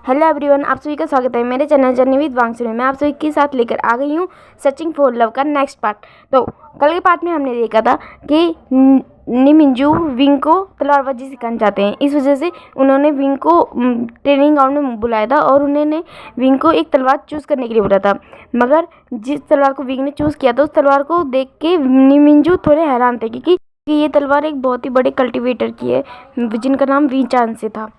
Hello everyone, आप सभी का स्वागत है मेरे चैनल जर्नी विद वांगचू में। मैं आप सभी के साथ लेकर आ गई हूँ सर्चिंग फॉर लव का नेक्स्ट पार्ट। तो कल के पार्ट में हमने देखा था कि निमिंजू विंग को तलवारबाजी सिखाना चाहते हैं। इस वजह से उन्होंने विंग को ट्रेनिंग ग्राउंड में बुलाया था और उन्होंने विंग को एक तलवार चूज़ करने के लिए बोला था। मगर जिस तलवार को विंग ने चूज़ किया था उस तलवार को देख के निमिंजू थोड़े हैरान थे क्योंकि ये तलवार एक बहुत ही बड़े कल्टिवेटर की है जिनका नाम वी चांद से था।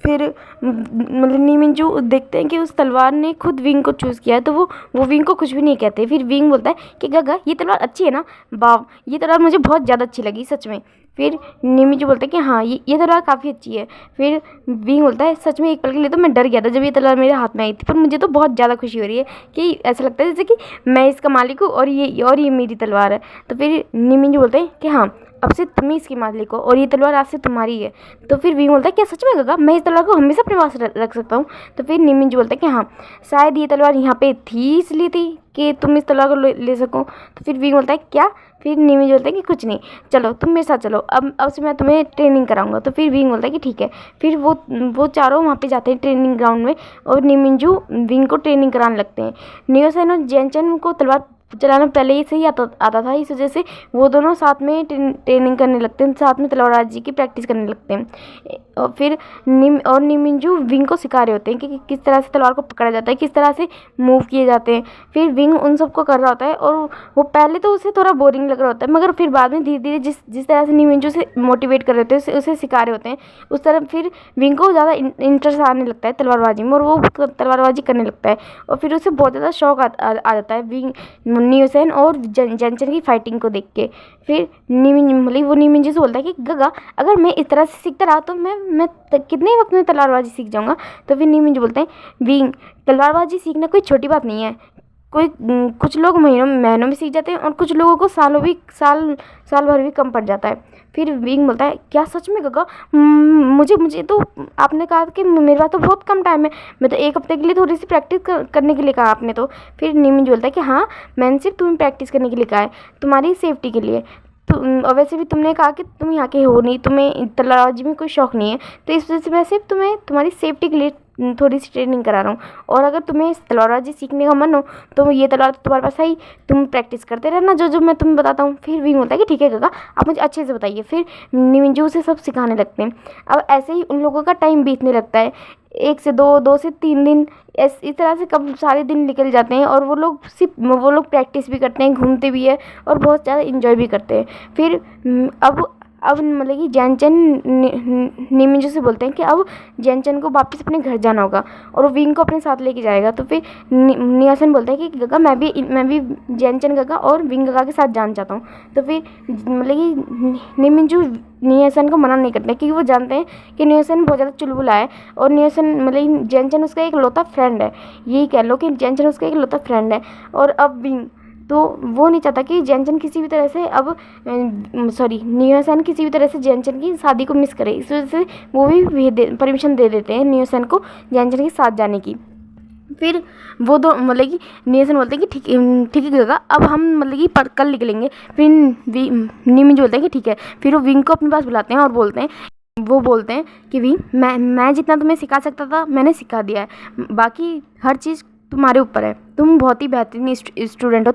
फिर मतलब निमिंजू देखते हैं कि उस तलवार ने खुद विंग को चूज़ किया है, तो वो विंग को कुछ भी नहीं कहते। फिर विंग बोलता है कि गगा ये तलवार अच्छी है ना, वाव ये तलवार मुझे बहुत ज़्यादा अच्छी लगी सच में। फिर निमिंजू बोलता है कि हाँ ये तलवार काफ़ी अच्छी है। फिर विंग बोलता है सच में एक पल के लिए तो मैं डर गया था जब ये तलवार मेरे हाथ में आई थी, पर मुझे तो बहुत ज़्यादा खुशी हो रही है कि ऐसा लगता है जैसे कि मैं इसका मालिक हूँ और ये मेरी तलवार है। तो फिर निमिंजू बोलते हैं कि हाँ अब से तुम ही इसकी मालिक हो और ये तलवार आज से तुम्हारी है। तो फिर विंग बोलता है क्या सच में गगा मैं इस तलवार को हमेशा अपने पास रख सकता हूँ। तो फिर निमिंजू बोलता है कि हाँ शायद ये तलवार यहाँ पे थी इसलिए थी कि तुम इस तलवार को ले सको। तो फिर विंग बोलता है क्या। फिर निमिंजू बोलता है कि कुछ नहीं, चलो तुम मेरे साथ चलो, अब से मैं तुम्हें ट्रेनिंग कराऊंगा। तो फिर विंग बोलता है कि ठीक है। फिर वो चारों वहाँ पे जाते हैं ट्रेनिंग ग्राउंड में और निमिंजू विंग को ट्रेनिंग कराने लगते हैं। नियोसेन और जेनचन को तलवार चलाना पहले से ही आता था, इस वजह से वो दोनों साथ में ट्रेनिंग करने लगते हैं, साथ में तलवारबाजी की प्रैक्टिस करने लगते हैं। और फिर निमिंजू विंग को सिखा रहे होते हैं कि किस तरह से तलवार को पकड़ा जाता है, किस तरह से मूव किए जाते हैं। फिर विंग उन सबको कर रहा होता है और वो पहले तो उसे थोड़ा बोरिंग लग रहा होता है, मगर फिर बाद में धीरे धीरे जिस तरह से निमिंजू से मोटिवेट कर रहे होते हैं उसे सिखा रहे होते हैं उस तरह फिर विंग को ज़्यादा इंटरेस्ट आने लगता है तलवारबाजी में और वो तलवारबाजी करने लगता है। और फिर उसे बहुत ज़्यादा शौक आ जाता है विंग नियोसेन और जेनचन की फाइटिंग को देख के। फिर वो निमिंजू से बोलता है कि गगा अगर मैं इस तरह से सीखता रहा तो मैं कितने वक्त में तलवारबाजी सीख जाऊंगा। तो फिर निमिंजू बोलते हैं विंग तलवारबाजी सीखना कोई छोटी बात नहीं है, कुछ लोग महीनों में सीख जाते हैं और कुछ लोगों को साल भर भी कम पड़ जाता है। फिर विंग बोलता है क्या सच में गगा मुझे तो आपने कहा कि मेरे पास तो बहुत कम टाइम है, मैं तो एक हफ्ते के लिए थोड़ी सी प्रैक्टिस करने के लिए कहा आपने। तो फिर निमिंजू बोलता है कि हाँ मैंने सिर्फ तुम्हें प्रैक्टिस करने के लिए कहा है, तुम्हारी सेफ्टी के लिए। और वैसे भी तुमने कहा कि तुम यहाँ के हो नहीं, तुम्हें तलवारबाजी में कोई शौक़ नहीं है, तो इस वजह से मैं सिर्फ तुम्हें तुम्हारी सेफ्टी के लिए थोड़ी सी ट्रेनिंग करा रहा हूँ। और अगर तुम्हें तलवारबाजी सीखने का मन हो तो ये तलवार तो तुम्हारे पास है ही, तुम प्रैक्टिस करते रहना जो मैं तुम्हें बताता हूँ। फिर विंग बोलता है कि ठीक है गगा आप मुझे अच्छे से बताइए। फिर निमिंजू से सब सिखाने लगते हैं। अब ऐसे ही उन लोगों का टाइम बीतने लगता है, 1 से 2 से 3 दिन इस तरह से कब सारे दिन निकल जाते हैं और वो लोग प्रैक्टिस भी करते हैं, घूमते भी है और बहुत ज़्यादा इंजॉय भी करते हैं। फिर अब मतलब कि जेनचन निमिंजू से बोलते हैं कि अब जेनचन को वापस अपने घर जाना होगा और वो विंग को अपने साथ लेके जाएगा। तो फिर नियोसेन बोलता है कि गगा मैं भी जेनचन गगा और विंग गगा के साथ जाना चाहता हूँ। तो फिर मतलब कि निमिंजू नियोसेन को मना नहीं करते क्योंकि वो जानते हैं कि नियोसेन बहुत ज़्यादा चुलबुला है और नियोसेन मतलब जेनचन उसका एक लौता फ्रेंड है, यही कह लो कि जेनचन उसका एक लौता फ्रेंड है। और अब विंग तो वो नहीं चाहता कि जेनचन किसी भी तरह से नियोसेन किसी भी तरह से जेनचन की शादी को मिस करे, इस वजह से वो भी परमिशन दे देते हैं नियोसेन को जेनचन के साथ जाने की। फिर वो दो मतलब कि नियोसेन बोलते हैं कि ठीक है गगा अब हम मतलब कि कल निकलेंगे। फिर निमिंजू बोलते हैं कि ठीक है। फिर वो विंग को अपने पास बुलाते हैं और बोलते हैं कि विंग मैं जितना तुम्हें सिखा सकता था मैंने सिखा दिया है, बाकी हर चीज़ तुम्हारे ऊपर है, तुम बहुत ही बेहतरीन स्टूडेंट हो,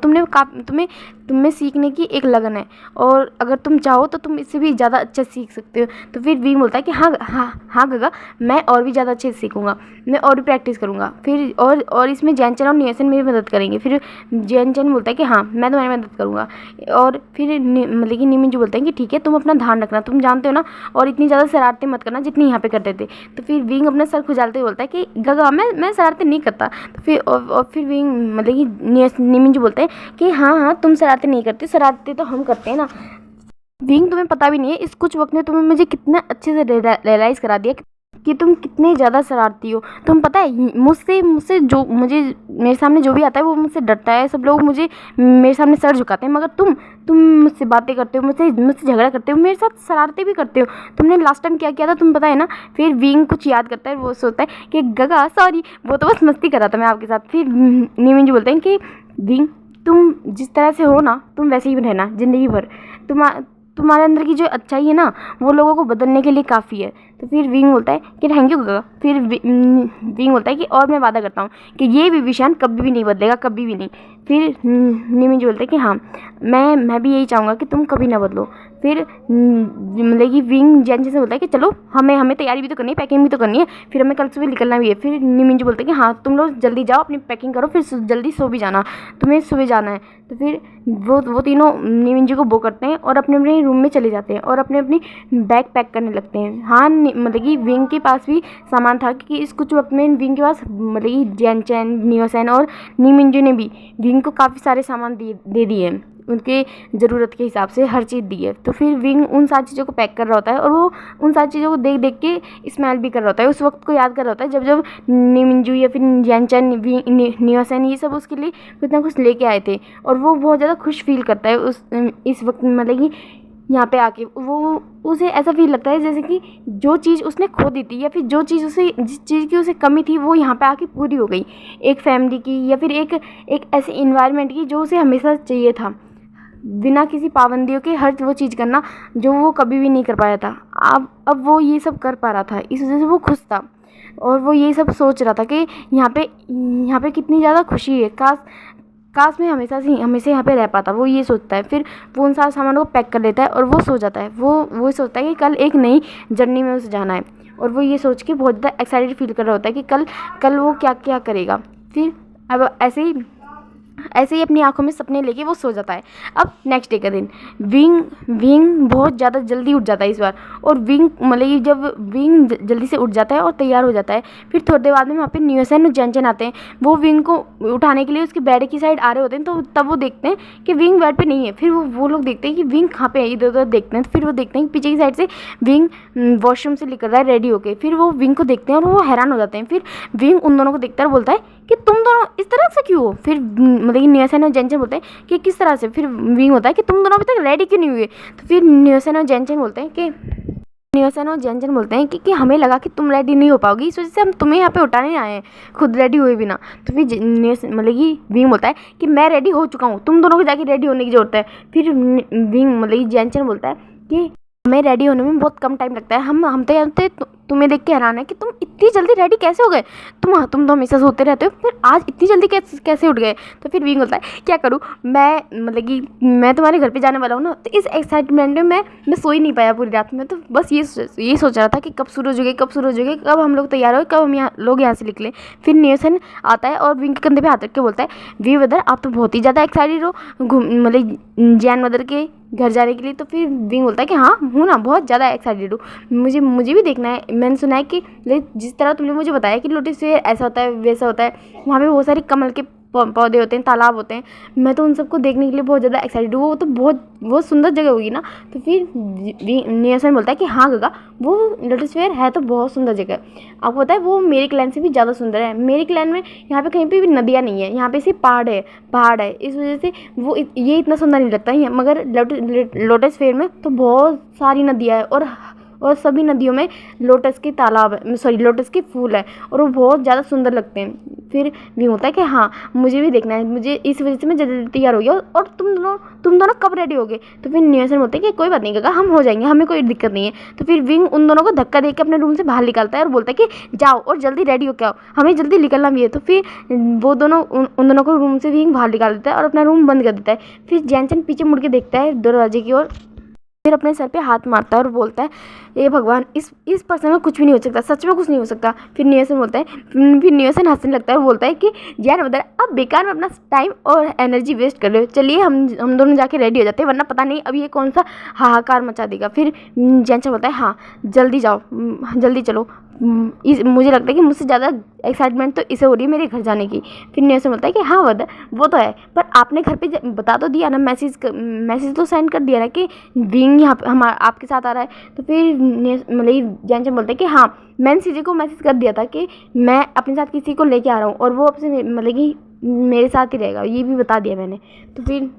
तुम्हें सीखने की एक लगन है और अगर तुम चाहो तो तुम इससे भी ज़्यादा अच्छा सीख सकते हो। तो फिर विंग बोलता है कि हाँ गगा मैं और भी ज़्यादा अच्छे से सीखूंगा, मैं और भी प्रैक्टिस करूँगा। फिर और इसमें जेनचन और नियोसेन मेरी मदद करेंगे। फिर जेनचन बोलता है कि हाँ मैं तुम्हारी मदद करूँगा। और फिर मतलब कि निमिंजू बोलते हैं कि ठीक है तुम अपना ध्यान रखना, तुम जानते हो ना, और इतनी ज़्यादा शरारतें मत करना जितनी यहाँ पे करते थे। तो फिर विंग अपना सर खुजालते हुए बोलता है कि गगा मैं शरारतें नहीं करता। तो फिर विंग मतलब कि निमिंजू बोलते हैं कि हाँ तुम शरारतें नहीं करते, शरारतें तो हम करते हैं ना। विंग तुम्हें पता भी नहीं है इस कुछ वक्त में तुमने मुझे कितना अच्छे से रियलाइज़ करा दिया कि तुम कितने ज़्यादा शरारती हो। तुम पता है मुझसे जो मेरे सामने जो भी आता है वो मुझसे डरता है, सब लोग मेरे सामने सर झुकाते हैं, मगर तुम मुझसे बातें करते हो, मुझसे झगड़ा करते हो, मेरे साथ शरारतें भी करते हो। तुमने लास्ट टाइम क्या किया था तुम पता है ना। फिर विंग कुछ याद करता है, वो सोचता है कि गगा सॉरी वो तो बस मस्ती कर रहा था मैं आपके साथ। फिर निमिंजू बोलते हैं कि विंग तुम जिस तरह से हो ना तुम वैसे ही रहना ज़िंदगी भर, तुम्हारे अंदर की जो अच्छाई है ना वो लोगों को बदलने के लिए काफ़ी है। तो फिर विंग बोलता है कि थैंक यू गगा। फिर विंग बोलता है कि और मैं वादा करता हूँ कि ये विभीषण कभी भी नहीं बदलेगा, कभी भी नहीं। फिर निमिंजू बोलता है कि हाँ मैं भी यही चाहूँगा कि तुम कभी ना बदलो। फिर मतलब कि विंग जैनचन से बोलता है कि चलो हमें तैयारी भी तो करनी है, पैकिंग भी तो करनी है, फिर हमें कल सुबह निकलना भी है। फिर निमिंजू बोलते हैं कि हाँ तुम लोग जल्दी जाओ, अपनी पैकिंग करो, फिर जल्दी सो भी जाना, तुम्हें सुबह जाना है। तो फिर वो तीनों निमिंजू को वो करते हैं और अपने अपने रूम में चले जाते हैं और अपने अपनी बैग पैक करने लगते हैं। हाँ मतलब कि विंग के पास भी सामान था कि इस कुछ वक्त में विंग के पास मतलब कि जैनचन, नियोसेन और निमिंजू ने भी विंग को काफ़ी सारे सामान दे दिए हैं, उनके ज़रूरत के हिसाब से हर चीज़ दी है। तो फिर विंग उन सारी चीज़ों को पैक कर रहा होता है और वो उन सारी चीज़ों को देख देख के स्माइल भी कर रहा होता है, उस वक्त को याद कर रहा होता है जब निमिंजू या फिर जैनचन, नियोसेन ये सब उसके लिए कुछ ना कुछ लेके आए थे। और वो बहुत ज़्यादा खुश फील करता है इस वक्त मतलब कि यहाँ पे आके वो उसे ऐसा फील लगता है जैसे कि जो चीज़ उसने खो दी थी या फिर जो चीज़ उसे जिस चीज़ की उसे कमी थी वो यहाँ पे आके पूरी हो गई, एक फैमिली की या फिर एक ऐसे इन्वायरमेंट की जो उसे हमेशा चाहिए था, बिना किसी पाबंदियों के हर वो चीज़ करना जो वो कभी भी नहीं कर पाया था। अब वो ये सब कर पा रहा था, इस वजह से वो खुश था और वो ये सब सोच रहा था कि यहाँ पे कितनी ज़्यादा खुशी है, काश मैं हमेशा यहाँ पे रह पाता, वो ये सोचता है। फिर वो उन सारे सामानों को पैक कर लेता है और वो सो जाता है। वो सोचता है कि कल एक नई जर्नी में उसे जाना है और वो ये सोच के बहुत ज़्यादा एक्साइटेड फील कर रहा होता है कि कल वो क्या क्या करेगा। फिर अब ऐसे ही अपनी आंखों में सपने लेके वो सो जाता है। अब नेक्स्ट डे का दिन विंग बहुत ज़्यादा जल्दी उठ जाता है इस बार। और विंग मतलब जब विंग जल्दी से उठ जाता है और तैयार हो जाता है, फिर थोड़ी देर बाद में वहाँ पे नियोसेन और जैनचन आते हैं। वो विंग को उठाने के लिए उसके बेड की साइड आ रहे होते हैं। तो तब वो देखते हैं कि विंग बेड पे नहीं है। फिर वो लोग देखते हैं कि विंग कहाँ पे है, इधर उधर देखते हैं। तो फिर वो देखते हैं कि पीछे की साइड से विंग वॉशरूम से निकल रहा है रेडी होके। फिर वो विंग को देखते हैं और वो हैरान हो जाते हैं। फिर विंग उन दोनों को देखता है और बोलता है कि तुम दोनों इस तरह से क्यों हो। फिर मतलब कि नियोसेन और जैनचन बोलते हैं कि किस तरह से। फिर विंग होता है कि तुम दोनों अभी तक रेडी क्यों नहीं हुए। तो फिर नियोसेन और जैनचन बोलते हैं कि हमें लगा कि तुम रेडी नहीं हो पाओगी, इस वजह से हम तुम्हें यहाँ पे उठाने आए हैं, खुद रेडी हुए बिना। तो फिर मतलब कि विंग बोलता है कि मैं रेडी हो चुका हूँ, तुम दोनों को जाके रेडी होने की जरूरत है। फिर विंग मतलब कि जैनचन बोलता है कि हमें रेडी होने में बहुत कम टाइम लगता है, हम तो जानते तुम्हें देख के हैरान है कि तुम इतनी जल्दी रेडी कैसे हो गए। तुम तो हमेशा सोते रहते हो, फिर आज इतनी जल्दी कैसे उठ गए। तो फिर विंग बोलता है क्या करूँ, मैं मतलब कि मैं तुम्हारे घर पे जाने वाला हूँ ना, तो इस एक्साइटमेंट में मैं सो ही नहीं पाया पूरी रात में। तो बस ये सोच रहा था कि कब सूरज उगे, कब हम लोग तैयार हो, कब हम यहाँ से निकले। फिर नियोसेन आता है और विंग के कंधे पे हाथ रख के बोलता है वी वेदर आप तो बहुत ही ज़्यादा एक्साइटेड हो मतलब जैन मदर के घर जाने के लिए। तो फिर विंग बोलता है कि हाँ हूँ ना, बहुत ज़्यादा एक्साइटेड हूँ, मुझे भी देखना है। मैंने सुना है कि जिस तरह तुमने मुझे बताया कि लोटस फेयर ऐसा होता है वैसा होता है, वहाँ पे बहुत सारे कमल के पौधे होते हैं, तालाब होते हैं, मैं तो उन सबको देखने के लिए बहुत ज़्यादा एक्साइटेड हूँ, वो तो बहुत सुंदर जगह होगी ना। तो फिर नियोसेन बोलता है कि हाँ गगा वो लोटस फेयर है तो बहुत सुंदर जगह है, आपको पता है वो मेरे क्लैन से भी ज़्यादा सुंदर है। मेरे क्लैन में यहाँ पे कहीं पे भी नदियाँ नहीं है, यहाँ पे सिर्फ पहाड़ है, इस वजह से वो ये इतना सुंदर नहीं लगता है। मगर लोटस फेयर में तो बहुत सारी नदियाँ है और सभी नदियों में लोटस के लोटस के फूल है और वो बहुत ज़्यादा सुंदर लगते हैं। फिर भी होता है कि हाँ मुझे भी देखना है, मुझे इस वजह से मैं जल्दी तैयार हो गया। और तुम दोनों कब रेडी होगे। तो फिर नियोसेन बोलते हैं कि कोई बात नहीं गगा, हम हो जाएंगे, हमें कोई दिक्कत नहीं है। तो फिर विंग उन दोनों को धक्का देकर अपने रूम से बाहर निकालता है और बोलता है कि जाओ और जल्दी रेडी होके आओ, हमें जल्दी निकलना भी है। तो फिर वो दोनों उन दोनों को रूम से विंग बाहर निकाल देता है और अपना रूम बंद कर देता है। फिर जैनचन पीछे मुड़ के देखता है दरवाजे की ओर, फिर अपने सर पे हाथ मारता है और बोलता है ये भगवान इस पर्सन में कुछ भी नहीं हो सकता, सच में कुछ नहीं हो सकता। फिर नियोसेन हंसने लगता है और बोलता है कि यार मदर अब बेकार में अपना टाइम और एनर्जी वेस्ट कर रहे हो, चलिए हम दोनों जाके रेडी हो जाते हैं, वरना पता नहीं अब ये कौन सा हाहाकार मचा देगा। फिर जैनचन बोलता है हाँ जल्दी जाओ, जल्दी चलो, मुझे लगता है कि मुझसे ज़्यादा एक्साइटमेंट तो इसे हो रही है मेरे घर जाने की। फिर नियोसेन बोलता है कि हाँ मदर वो तो है, पर आपने घर पे बता तो दिया ना, मैसेज तो सेंड कर दिया ना कि विंग यहाँ पे आपके साथ आ रहा है। तो फिर मतलब जैनचन बोलते हैं कि हाँ मैंने सीजे को मैसेज कर दिया था कि मैं अपने साथ किसी को लेके आ रहा हूँ और वो आपसे मतलब कि मेरे साथ ही रहेगा, ये भी बता दिया मैंने। तो फिर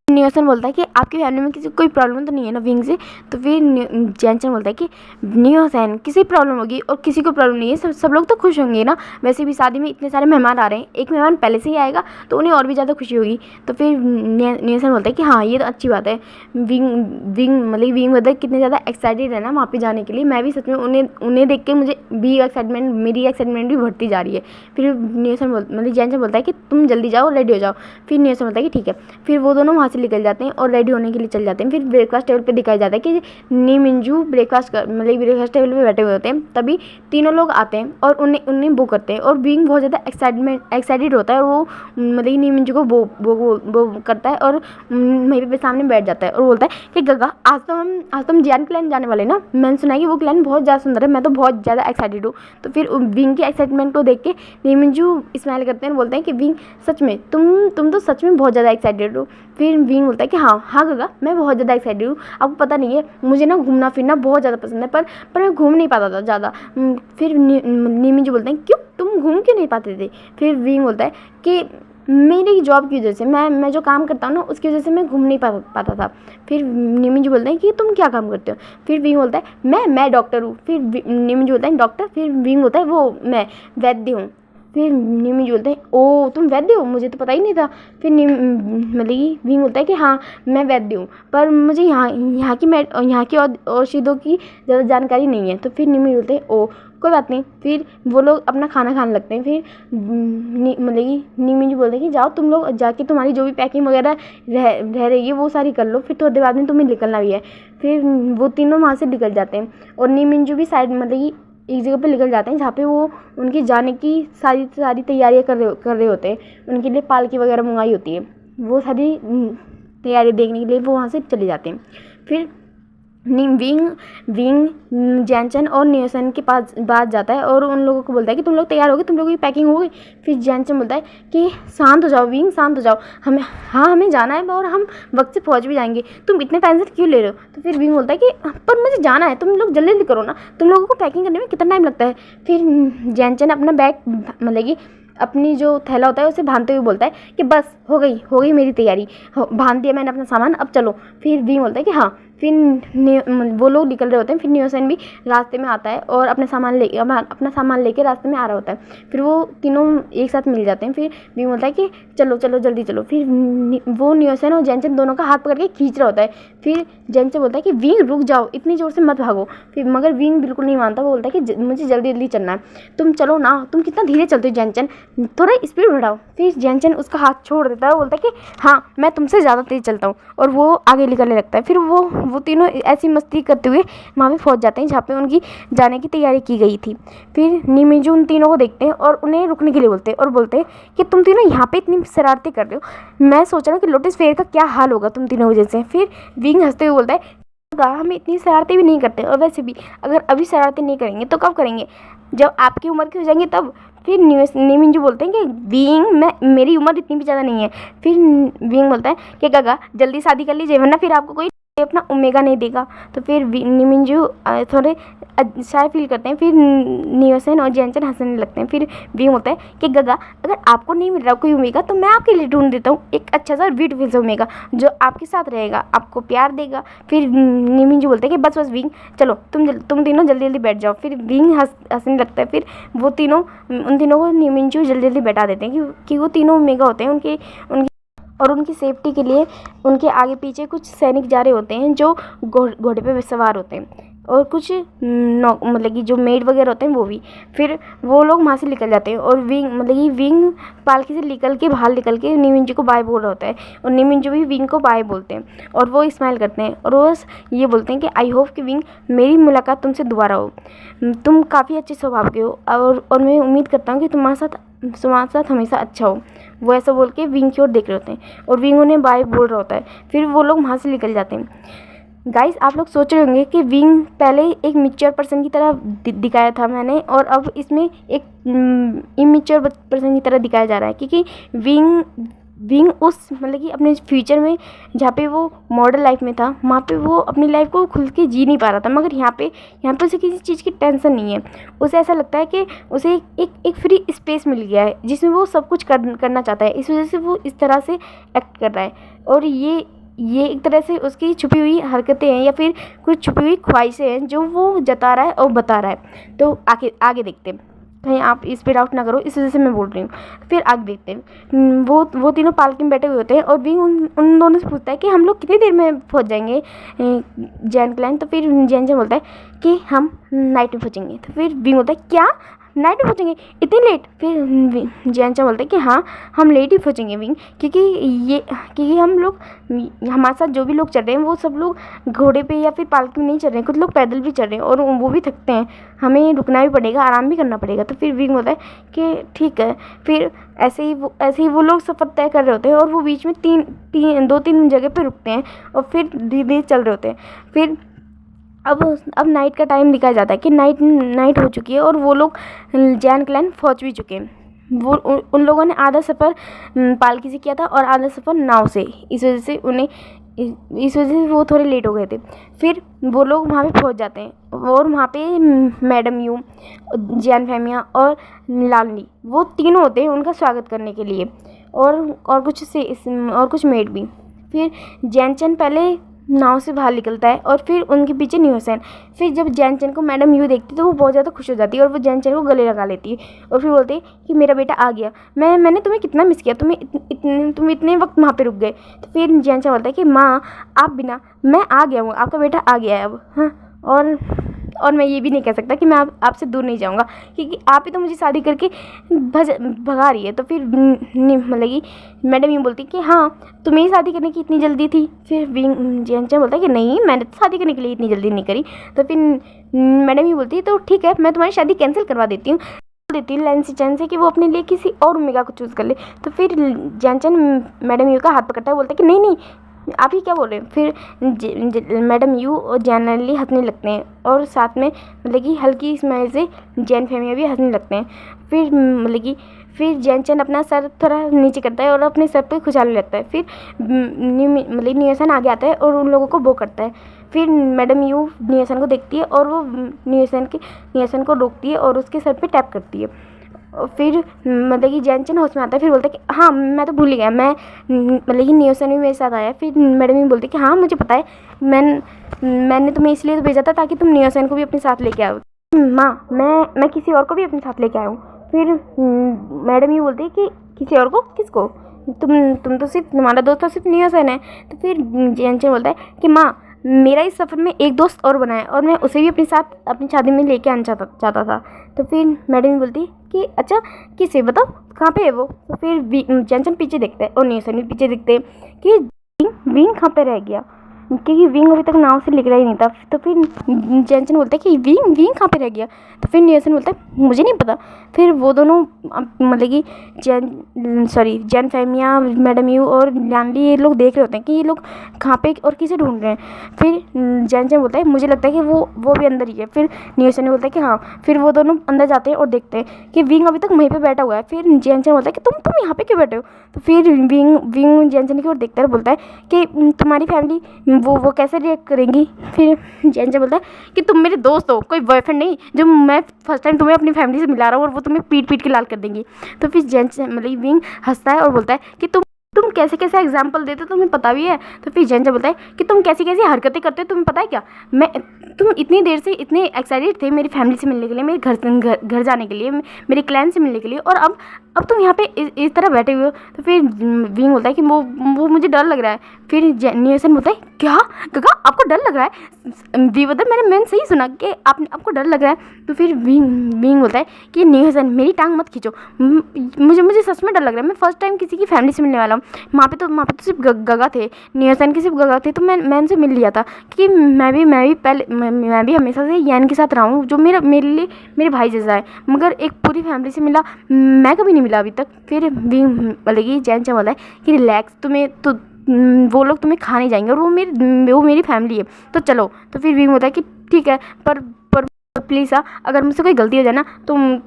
नियोसन बोलता है कि आपकी फैमिली में किसी को कोई प्रॉब्लम तो नहीं है ना विंग से। तो फिर जैनचन बोलता है कि नियोसन किसी प्रॉब्लम होगी और किसी को प्रॉब्लम नहीं है, सब लोग तो खुश होंगे ना, वैसे भी शादी में इतने सारे मेहमान आ रहे हैं, एक मेहमान पहले से ही आएगा तो उन्हें और भी ज़्यादा खुशी होगी। तो फिर नियोसन बोलता है कि हाँ ये तो अच्छी बात है। विंग बोलता है कितने ज़्यादा एक्साइटेड है ना वहाँ पर जाने के लिए, मैं भी सच में उन्हें देख के मुझे भी एक्साइटमेंट, मेरी एक्साइटमेंट भी बढ़ती जा रही है। फिर नियोसन जैनचन बोलता है कि तुम जल्दी जाओ, रेडी हो जाओ। फिर नियोसन बोलता है कि ठीक है। फिर वो दोनों वहाँ से निकल जाते हैं और रेडी होने के लिए चल जाते हैं। फिर ब्रेकफास्ट टेबल पे दिखाया जाता है कि नी मिंजू ब्रेकफास्ट टेबल पे बैठे हुए होते हैं। तभी तीनों लोग आते हैं और उन्हें वो करते हैं और विंग बहुत ज़्यादा एक्साइटेड होता है और वो नी मिंजू को वो करता है और मेरे पे सामने बैठ जाता है और बोलता है कि गगा आज तो हम जियान क्लैन जाने वाले ना, मैंने सुना है कि वो क्लैन बहुत ज़्यादा सुंदर है, मैं तो बहुत ज़्यादा एक्साइटेड हूँ। तो फिर विंग के एक्साइटमेंट को देख के नी मिंजू स्माइल करते हैं और बोलते हैं कि विंग सच में तुम तो सच में बहुत ज़्यादा एक्साइटेड हो। फिर विंग बोलता है कि हाँ गगा मैं बहुत ज़्यादा एक्साइटेड हूँ, आपको पता नहीं है मुझे ना घूमना फिरना बहुत ज़्यादा पसंद है, पर मैं घूम नहीं पाता था ज़्यादा। फिर नी मिंजू बोलते हैं क्यों, तुम घूम क्यों नहीं पाते थे। फिर विंग बोलता है कि मेरी जॉब की वजह से, मैं जो काम करता हूँ ना उसकी वजह से मैं घूम नहीं पाता था। फिर नी मिंजू बोलते हैं कि तुम क्या काम करते हो। फिर विंग बोलता है मैं डॉक्टर हूँ। फिर नी मिंजू बोलता है डॉक्टर। फिर विंग बोलता है वो मैं वैद्य हूँ। फिर नी मिंजू बोलते हैं ओ तुम वैद्य हो, मुझे तो पता ही नहीं था। फिर विंग बोलता है कि हाँ मैं वैद्य हूँ, पर मुझे यहाँ की औषधियों की ज़्यादा जानकारी नहीं है। तो फिर नी मिंजू बोलते हैं ओ कोई बात नहीं। फिर वो लोग अपना खाना खाने लगते हैं। फिर नी मिंजू बोलते हैं कि जाओ तुम लोग जाके तुम्हारी जो भी पैकिंग वगैरह रह रही है वो सारी कर लो, फिर थोड़ी देर बाद में तुम्हें निकलना भी है। फिर वो तीनों वहाँ से निकल जाते हैं और नी मिंजू भी साइड एक जगह पे निकल जाते हैं जहाँ पे वो उनके जाने की सारी तैयारियाँ कर रहे होते हैं। उनके लिए पालकी वगैरह मंगाई होती है, वो सारी तैयारी देखने के लिए वो वहाँ से चले जाते हैं। फिर विंग जैनचन और नियोसन के पास जाता है और उन लोगों को बोलता है कि तुम लोग तैयार हो गए, तुम लोगों की पैकिंग हो गई। फिर जैनचन बोलता है कि शांत हो जाओ विंग, शांत हो जाओ, हमें जाना है और हम वक्त से पहुंच भी जाएंगे, तुम इतने टेंशन क्यों ले रहे हो। तो फिर विंग बोलता है कि पर मुझे जाना है, तुम लोग जल्दी करो ना, तुम लोगों को पैकिंग करने में कितना टाइम लगता है। फिर जैनचन अपना बैग अपनी जो थैला होता है उसे बांधते हुए बोलता है कि बस हो गई मेरी तैयारी, बांध दिया मैंने अपना सामान, अब चलो। फिर विंग बोलता है कि हाँ। फिर वो लोग निकल रहे होते हैं। फिर नियोसन भी रास्ते में आता है और अपना सामान लेके रास्ते में आ रहा होता है। फिर वो तीनों एक साथ मिल जाते हैं। फिर विंग बोलता है कि चलो जल्दी चलो। फिर वो नियोसन और जैनचन दोनों का हाथ पकड़ के खींच रहा होता है। फिर जैनचन बोलता है कि विंग रुक जाओ, इतनी ज़ोर से मत भागो। फिर मगर विंग बिल्कुल नहीं मानता, वो बोलता है कि मुझे जल्दी चलना है, तुम चलो ना, तुम कितना धीरे चलते हो जैनचन, थोड़ा स्पीड बढ़ाओ। फिर जैनचन उसका हाथ छोड़ देता है, वो बोलता है कि हाँ मैं तुमसे ज़्यादा तेज़ चलता हूँ, और वो आगे निकलने लगता है। फिर वो तीनों ऐसी मस्ती करते हुए वहाँ पे पहुँच जाते हैं जहाँ पे उनकी जाने की तैयारी की गई थी। फिर नी मिंजू उन तीनों को देखते हैं और उन्हें रुकने के लिए बोलते हैं और बोलते हैं कि तुम तीनों यहाँ पे इतनी शरारतें कर रहे हो, मैं सोच रहा हूँ कि लोटस फेयर का क्या हाल होगा तुम तीनों वजह से। फिर विंग हंसते हुए बोलता है हम इतनी शरारतें भी नहीं करते, और वैसे भी अगर अभी शरारतें नहीं करेंगे तो कब करेंगे, जब आपकी उम्र के हो जाएंगे तब। फिर नी मिंजू बोलते हैं कि विंग मेरी उम्र इतनी भी ज़्यादा नहीं है। फिर विंग बोलता है कि गगा जल्दी शादी कर लीजिए वरना फिर आपको कोई अपना ओमेगा नहीं देगा। तो फिर नी मिंजू थोड़े शाय फील करते हैं। फिर नियोसन और जैनचन हंसने लगते हैं। फिर विंग होता है कि गगा अगर आपको नहीं मिल रहा कोई ओमेगा तो मैं आपके लिए ढूंढ देता हूँ एक अच्छा सा ब्यूटीफुल सा ओमेगा जो आपके साथ रहेगा, आपको प्यार देगा। फिर नी मिंजू बोलते हैं कि बस विंग चलो तुम तीनों जल्दी बैठ जाओ। फिर विंग हंसने लगता है। फिर वो तीनों उन तीनों को नी मिंजू जल्दी बैठा देते हैं कि वो तीनों ओमेगा होते हैं उनकी सेफ्टी के लिए उनके आगे पीछे कुछ सैनिक जा रहे होते हैं जो घोड़े पे सवार होते हैं, और कुछ मतलब कि जो मेड वगैरह होते हैं वो भी। फिर वो लोग वहाँ से निकल जाते हैं और विंग पालकी से बाहर निकल के नी मिंजू को बाय बोल रहा होता है, और नी मिंजू भी विंग को बाय बोलते हैं और वो स्माइल करते हैं और वो ये बोलते हैं कि आई होप कि विंग मेरी मुलाकात तुमसे दोबारा हो, तुम काफ़ी अच्छे स्वभाव के हो और मैं उम्मीद करता हूँ कि तुम्हारे साथ हमेशा अच्छा हो। वो ऐसा बोल के विंग की ओर देख रहे होते हैं और विंग उन्हें बाय बोल रहा होता है। फिर वो लोग वहाँ से निकल जाते हैं। गाइस आप लोग सोच रहे होंगे कि विंग पहले एक मैच्योर पर्सन की तरह दिखाया था मैंने, और अब इसमें एक इमेच्योर पर्सन की तरह दिखाया जा रहा है, क्योंकि विंग उस मतलब कि अपने फ्यूचर में जहाँ पे वो मॉडल लाइफ में था वहाँ पे वो अपनी लाइफ को खुल के जी नहीं पा रहा था, मगर यहाँ पे उसे किसी चीज़ की टेंशन नहीं है। उसे ऐसा लगता है कि उसे एक फ्री स्पेस मिल गया है जिसमें वो सब कुछ करना चाहता है, इस वजह से वो इस तरह से एक्ट कर रहा है। और ये ये एक तरह से उसकी छुपी हुई हरकतें हैं या फिर कुछ छुपी हुई ख्वाहिशें हैं जो वो जता रहा है और बता रहा है। तो आगे आगे देखते हैं, कहीं आप इस पे डाउट ना करो, इस वजह से मैं बोल रही हूँ। फिर आगे देखते हैं, वो तीनों पालकी में बैठे हुए होते हैं और विंग उन दोनों से पूछता है कि हम लोग कितनी देर में पहुँच जाएंगे जैन क्लैन। तो फिर जैन बोलता है कि हम नाइट में पहुँचेंगे। तो फिर विंग बोलता है क्या नाइट में पहुँचेंगे इतनी लेट? फिर जैन बोलता है कि हाँ हम लेट ही पहुँचेंगे विंग, क्योंकि हम लोग हमारे साथ जो भी लोग चल रहे हैं वो सब लोग घोड़े पे या फिर पालकी में नहीं चल रहे हैं, कुछ लोग पैदल भी चल रहे हैं और वो भी थकते हैं, हमें रुकना भी पड़ेगा, आराम भी करना पड़ेगा। तो फिर विंग बोलता है कि ठीक है। फिर ऐसे ही वो लोग सफ़र तय कर रहे होते हैं और वो बीच में दो तीन जगह पे रुकते हैं और फिर धीरे धीरे चल रहे होते हैं। फिर अब नाइट का टाइम दिखाया जाता है कि नाइट हो चुकी है और वो लोग जैन क्लैन पहुंच भी चुके हैं। वो उन लोगों ने आधा सफ़र पालकी से किया था और आधा सफ़र नाव से, इस वजह से वो थोड़े लेट हो गए थे। फिर वो लोग वहाँ पे पहुँच जाते हैं और वहाँ पे मैडम यू, जैन फैमिया और लालनी वो तीनों होते हैं उनका स्वागत करने के लिए, और कुछ मेड भी। फिर जैनचन पहले नाव से बाहर निकलता है और फिर उनके पीछे न्यूसेन। फिर जब जैनचन को मैडम यू देखती है तो वो बहुत ज़्यादा खुश हो जाती है और वो जैनचन को गले लगा लेती है और फिर बोलती है कि मेरा बेटा आ गया, मैंने तुम्हें कितना मिस किया, तुम इतने वक्त वहाँ पे रुक गए। तो फिर जैनचन बोलता है कि माँ आप बिना, मैं आ गया हूँ, आपका बेटा आ गया है अब। हाँ, और मैं ये भी नहीं कह सकता कि मैं आपसे दूर नहीं जाऊँगा, क्योंकि आप ही तो मुझे शादी करके भगा रही है। तो फिर मतलब कि मैडम ये बोलती कि हाँ तुम्हें ही शादी करने की इतनी जल्दी थी। फिर जैनचन बोलता है कि नहीं मैंने तो शादी करने के लिए इतनी जल्दी नहीं करी। तो फिर मैडम ये बोलती है तो ठीक है मैं तुम्हारी शादी कैंसिल करवा देती हूँ लैंसी चैन से कि वो अपने लिए किसी और ओमेगा को चूज़ कर ले। तो फिर जैनचन मैडम यू का हाथ पकड़ता है, बोलता है कि नहीं आप ही क्या बोल रहे हैं। फिर मैडम यू और जनरली हंसने लगते हैं और साथ में मतलब कि हल्की स्माइल से जैन फैमिली भी हंसने लगते हैं। फिर जैनचन अपना सर थोड़ा नीचे करता है और अपने सर पे खुजाने लगता है। फिर न्यूसन आगे आता है और उन लोगों को वो करता है। फिर मैडम यू न्यूसन को देखती है और वो न्यूसन को रोकती है और उसके सर पे टैप करती है। फिर मतलब कि जैनचन होश में आता है, फिर बोलता है कि हाँ मैं तो भूल ही गया, मैं मतलब कि न्यूसन भी मेरे साथ आया। फिर मैडम भी बोलती है कि हाँ मुझे पता है, मैंने तुम्हें इसलिए तो भेजा था ताकि तुम न्यूसन को भी अपने साथ लेके आओ। माँ मैं किसी और को भी अपने साथ लेके आया हूँ। फिर मैडम ये बोलती है कि किसी और को, किसको? तुम तो सिर्फ, तुम्हारा दोस्त तो सिर्फ न्यूसन है। तो फिर जैनचन बोलता है कि माँ मेरा इस सफ़र में एक दोस्त और बना है और मैं उसे भी अपने साथ अपनी शादी में लेके आना चाहता था। तो फिर मैडम बोलती कि अच्छा किसे, बताओ कहाँ पे है वो? तो फिर जैनचन पीछे देखते हैं और न्यूसन भी पीछे देखते हैं कि विंग कहाँ पे रह गया, क्योंकि विंग अभी तक नाव से निकला ही नहीं था। तो फिर जैनचन बोलता है कि विंग कहाँ पे रह गया? तो फिर न्यूसन बोलता है मुझे नहीं पता। फिर वो दोनों मतलब कि जैन फैमिया, मैडम यू और लानली ये लोग देख रहे होते हैं कि ये लोग कहाँ पे और किसे ढूंढ रहे हैं। फिर जैनचन बोलता है मुझे लगता है कि वो भी अंदर ही है। फिर न्यूसन बोलता है कि हाँ। फिर वो दोनों अंदर जाते हैं और देखते हैं कि विंग अभी तक वहीं पर बैठा हुआ है। फिर जैनचन बोलता है कि तुम यहाँ पे क्यों बैठे हो? तो फिर विंग जैनचन की ओर देखता है, बोलता है कि तुम्हारी फैमिली वो कैसे रिएक्ट करेंगी? फिर जैनचन बोलता है कि तुम मेरे दोस्त हो, कोई बॉयफ्रेंड नहीं जो मैं फर्स्ट टाइम तुम्हें अपनी फैमिली से मिला रहा हूँ और वो तुम्हें पीट के लाल कर देंगी। तो फिर जैनचन मतलब विंग हंसता है और बोलता है कि तुम कैसे एग्जाम्पल देते हो तुम्हें पता भी है? तो फिर जैनचन बोलता है कि तुम कैसी हरकतें करते हो तुम्हें पता है क्या? तुम इतनी देर से इतने एक्साइटेड थे मेरी फैमिली से मिलने के लिए, मेरे घर जाने के लिए, मेरे क्लैन से मिलने के लिए, और अब तुम यहाँ पे इस तरह बैठे हुए हो। तो फिर विंग बोलता है कि वो मुझे डर लग रहा है। फिर न्यूसन बोलता है क्या काका आपको डर लग रहा है? मैंने सही सुना कि आपको डर लग रहा है? तो फिर विंग बोलता है कि न्यूसन मेरी टांग मत खींचो, मुझे सच में डर लग रहा है। मैं फर्स्ट टाइम किसी की फैमिली से मिलने वाला हूँ। वहाँ पे तो सिर्फ गगा थे, न्यूसन के सिर्फ गगा थे। तो मैं उनसे मिल लिया था कि मैं भी हमेशा से यैन के साथ रहा हूँ जो मेरे लिए मेरे भाई जैसा है, मगर एक पूरी फैमिली से मिला मैं कभी नहीं मिला अभी तक। फिर मतलब कि जैनचन बोला है कि रिलैक्स, तुम्हें तो वो लोग तुम्हें खा नहीं जाएंगे और वो मेरी फैमिली है, तो चलो। तो फिर विंग होता है कि ठीक है पर प्लीज़ अगर मुझसे कोई गलती हो जाए ना तुम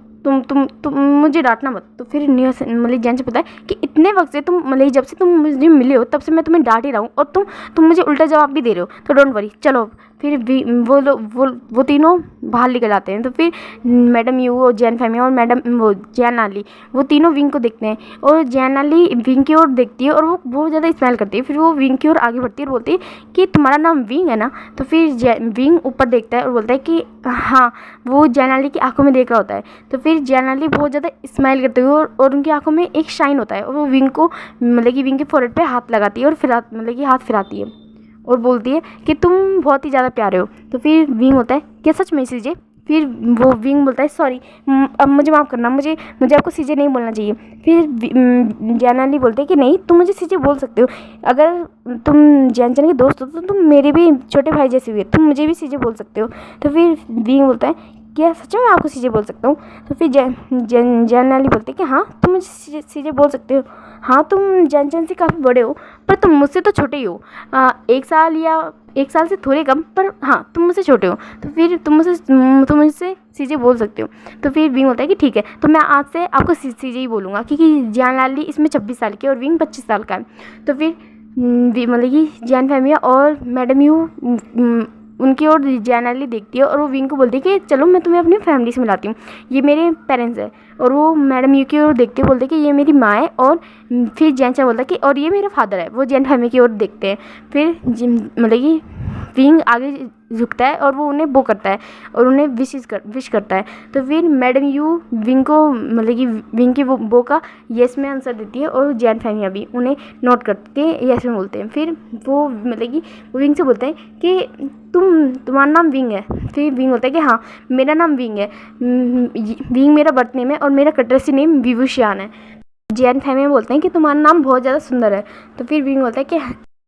मुझे डांटना मत। तो फिर मतलब जैनचन पता है कि इतने वक्त से मतलब जब से तुम मुझे मिले हो तब से मैं तुम्हें डांट ही रहा हूँ और तुम मुझे उल्टा जवाब भी दे रहे हो, तो डोंट वरी, चलो फिर वो तीनों बाहर लेकर आते हैं। तो फिर मैडम यू और जैन फेमिया और मैडम वो जैन नाली वो तीनों विंग को देखते हैं, और जैन नाली विंग की ओर देखती है और वो बहुत ज़्यादा स्माइल करती है। फिर वो विंग की ओर आगे बढ़ती है और बोलती है कि तुम्हारा नाम विंग है ना। तो फिर विंग ऊपर देखता है और बोलता है कि हाँ, वो जैन नाली की आंखों में देख रहा होता है। तो फिर जैन नाली बहुत ज़्यादा स्माइल करते हुए और उनकी आंखों में एक शाइन होता है, और वो विंग को मतलब कि विंग के फोrehead पे हाथ लगाती है और मतलब कि हाथ फिराती है और बोलती है कि तुम बहुत ही ज़्यादा प्यारे हो। तो फिर विंग होता है क्या सच में सीजे? फिर वो विंग बोलता है सॉरी, अब मुझे माफ़ करना, मुझे आपको सीजे नहीं बोलना चाहिए। फिर जैन नाली बोलते हैं कि नहीं, तुम मुझे सीजे बोल सकते हो, अगर तुम जैन चैन के दोस्त हो तो तुम मेरे भी छोटे भाई जैसे हुए, तुम मुझे भी सीजे बोल सकते हो। तो फिर विंग बोलता है क्या सच में आपको सीजे बोल सकता हूँ? तो फिर जैन नाली बोलते कि हाँ, तुम मुझे सीजे बोल सकते हो। हाँ, तुम जैन चैन से काफ़ी बड़े हो, पर तुम मुझसे तो छोटे ही हो, 1 साल से थोड़े कम, पर हाँ तुम मुझसे छोटे हो। तो फिर तुम मुझसे सीजे बोल सकते हो। तो फिर विंग होता है कि ठीक है, तो मैं आज से आपको सीजे ही बोलूँगा, क्योंकि जैन नाली इसमें 26 साल की और विंग 25 साल का है। तो फिर मतलब कि जैन फेमिया और मैडम यू उनकी ओर जैन नाली देखती है और वो विंग को बोलती है कि चलो मैं तुम्हें अपनी फैमिली से मिलाती हूँ, ये मेरे पेरेंट्स है। और वो मैडम यू की ओर देखते बोलते कि ये मेरी माँ है, और फिर जैन चैन बोलता है कि और ये मेरा फादर है। वो जैन फैमिली की ओर देखते हैं। फिर मतलब कि विंग आगे झुकता है और वो उन्हें वो करता है और उन्हें विश करता है। तो फिर मैडम यू विंग को मतलब कि विंग की वो का येस में आंसर देती है, और जैन फैमिली भी उन्हें नोट करके येस में बोलते हैं। फिर वो मतलब कि विंग से बोलते हैं कि तुम्हारा नाम विंग है? फिर विंग बोलता है कि हाँ, मेरा नाम विंग है, विंग मेरा बर्थ नेम है और मेरा कटरसी नेम विभूषियान है। जैन फैमिली बोलते हैं कि तुम्हारा नाम बहुत ज़्यादा सुंदर है। तो फिर विंग बोलता है कि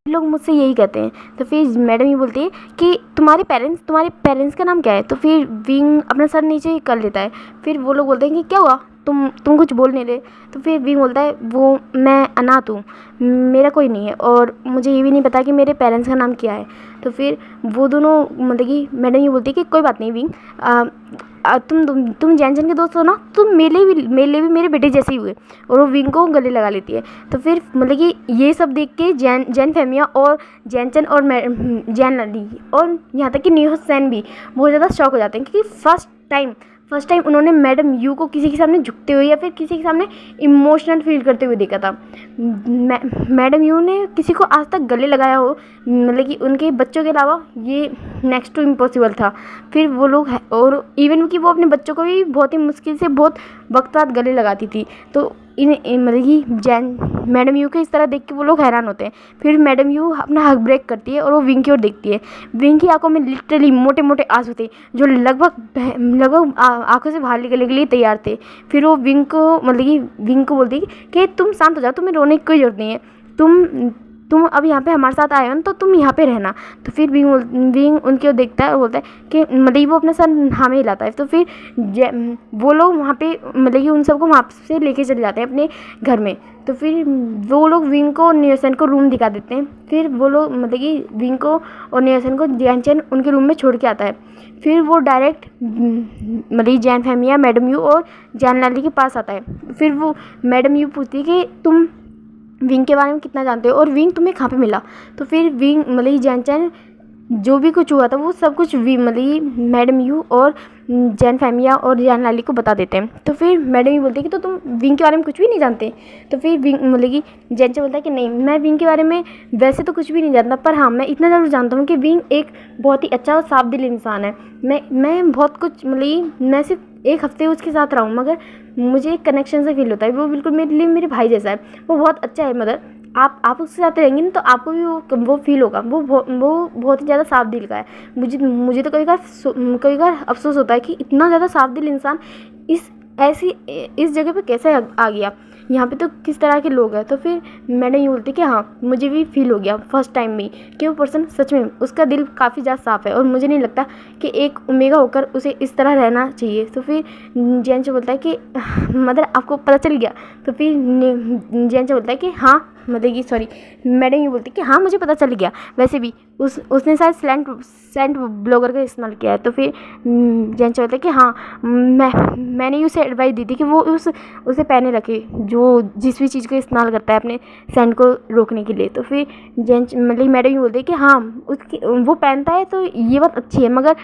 लोग मुझसे यही कहते हैं। तो फिर मैडम ये बोलती है कि तुम्हारे पेरेंट्स का नाम क्या है? तो फिर विंग अपना सर नीचे कर लेता है। फिर वो लोग बोलते हैं कि क्या हुआ, तुम कुछ बोल नहीं रहे? तो फिर विंग बोलता है वो मैं अनाथ हूँ, मेरा कोई नहीं है, और मुझे ये भी नहीं पता कि मेरे पेरेंट्स का नाम क्या है। तो फिर वो दोनों मतलब कि मैडम ये बोलती है कि कोई बात नहीं विंग, तुम जैन चैन के दोस्त हो ना, तुम मेरे लिए भी मेरे बेटे जैसे ही हुए। और वो विंग को गले लगा लेती है। तो फिर मतलब कि ये सब देख के जैन फेमिया और जैन चैन और जैन नाली और यहाँ तक कि नियो सेन भी बहुत ज़्यादा शॉक हो जाते हैं, क्योंकि फर्स्ट टाइम उन्होंने मैडम यू को किसी के सामने झुकते हुए या फिर किसी के सामने इमोशनल फील करते हुए देखा था। मैडम यू ने किसी को आज तक गले लगाया हो, मतलब कि उनके बच्चों के अलावा, ये नेक्स्ट टू इम्पॉसिबल था। फिर वो लोग और इवन कि वो अपने बच्चों को भी बहुत ही मुश्किल से बहुत वक्त बाद गले लगाती थी। तो मतलब कि मैडम यू के इस तरह देख के वो लोग हैरान होते हैं। फिर मैडम यू अपना हक ब्रेक करती है और वो विंग की ओर देखती है। विंग की आंखों में लिटरली मोटे मोटे आंसू थे, जो लगभग आंखों से बाहर निकलने के लिए तैयार थे। फिर वो विंग को बोलती है कि तुम शांत हो जाओ, तुम्हें रोने की कोई ज़रूरत नहीं है, तुम अब यहाँ पे हमारे साथ आए हो ना, तो तुम यहाँ पे रहना। तो फिर विंग उनकी ओर देखता है और बोलता है कि मतलब वो अपना सर हाँ में हिलाता है। तो फिर वो लोग वहाँ पे मतलब कि उन सबको वहाँ से लेके चले जाते हैं अपने घर में। तो फिर वो लोग विंग को और नियोसेन को रूम दिखा देते हैं। फिर वो लोग मतलब कि विंग को और नियोसेन को जैन चैन उनके रूम में छोड़ के आता है। फिर वो डायरेक्ट मतलब जैन फेमिया, मैडम यू और जैन नाली के पास आता है। फिर वो मैडम यू पूछती है कि तुम विंग के बारे में कितना जानते हो और विंग तुम्हें कहाँ पे मिला? तो फिर विंग मतलब जैन चैन जो भी कुछ हुआ था वो सब कुछ मतलब मैडम यू और जैन फेमिया और जैन नाली को बता देते हैं। तो फिर मैडम यू बोलती है कि तो तुम विंग के बारे में कुछ भी नहीं जानते? तो फिर विंग मतलब कि जैन चैन बोलता है कि नहीं, मैं विंग के बारे में वैसे तो कुछ भी नहीं जानता, पर हाँ मैं इतना ज़रूर जानता हूँ कि विंग एक बहुत ही अच्छा और साफ दिल इंसान है। मैं बहुत कुछ मतलब मैं सिर्फ 1 हफ्ते उसके साथ रहा हूँ, मगर मुझे एक कनेक्शन से फील होता है। वो बिल्कुल मेरे लिए मेरे भाई जैसा है, वो बहुत अच्छा है। मगर आप उसके साथ रहेंगे ना तो आपको भी वो फील होगा। वो बहुत ही ज़्यादा साफ दिल का है। मुझे तो कभी कभार अफसोस होता है कि इतना ज़्यादा साफ दिल इंसान इस जगह पे कैसे आ गया, यहाँ पे तो किस तरह के लोग हैं। तो फिर मैंने ये बोलती कि हाँ मुझे भी फील हो गया फर्स्ट टाइम में कि वो पर्सन सच में उसका दिल काफ़ी ज़्यादा साफ़ है, और मुझे नहीं लगता कि एक ओमेगा होकर उसे इस तरह रहना चाहिए। तो फिर जैन से बोलता है कि मदर आपको पता चल गया? तो फिर जैन से बोलता है कि हाँ मतलब कि सॉरी मैडम ये बोलती कि हाँ मुझे पता चल गया, वैसे भी उसने शायद सेंट ब्लॉगर का इस्तेमाल किया है। तो फिर जेंच बोलता है कि हाँ मैंने उसे एडवाइस दी थी कि वो उसे पहने रखे जो जिस भी चीज़ को इस्तेमाल करता है अपने सेंट को रोकने के लिए। तो फिर जेंच मतलब मैडम ये बोलती है कि हाँ उसकी वो पहनता है तो ये बात अच्छी है, मगर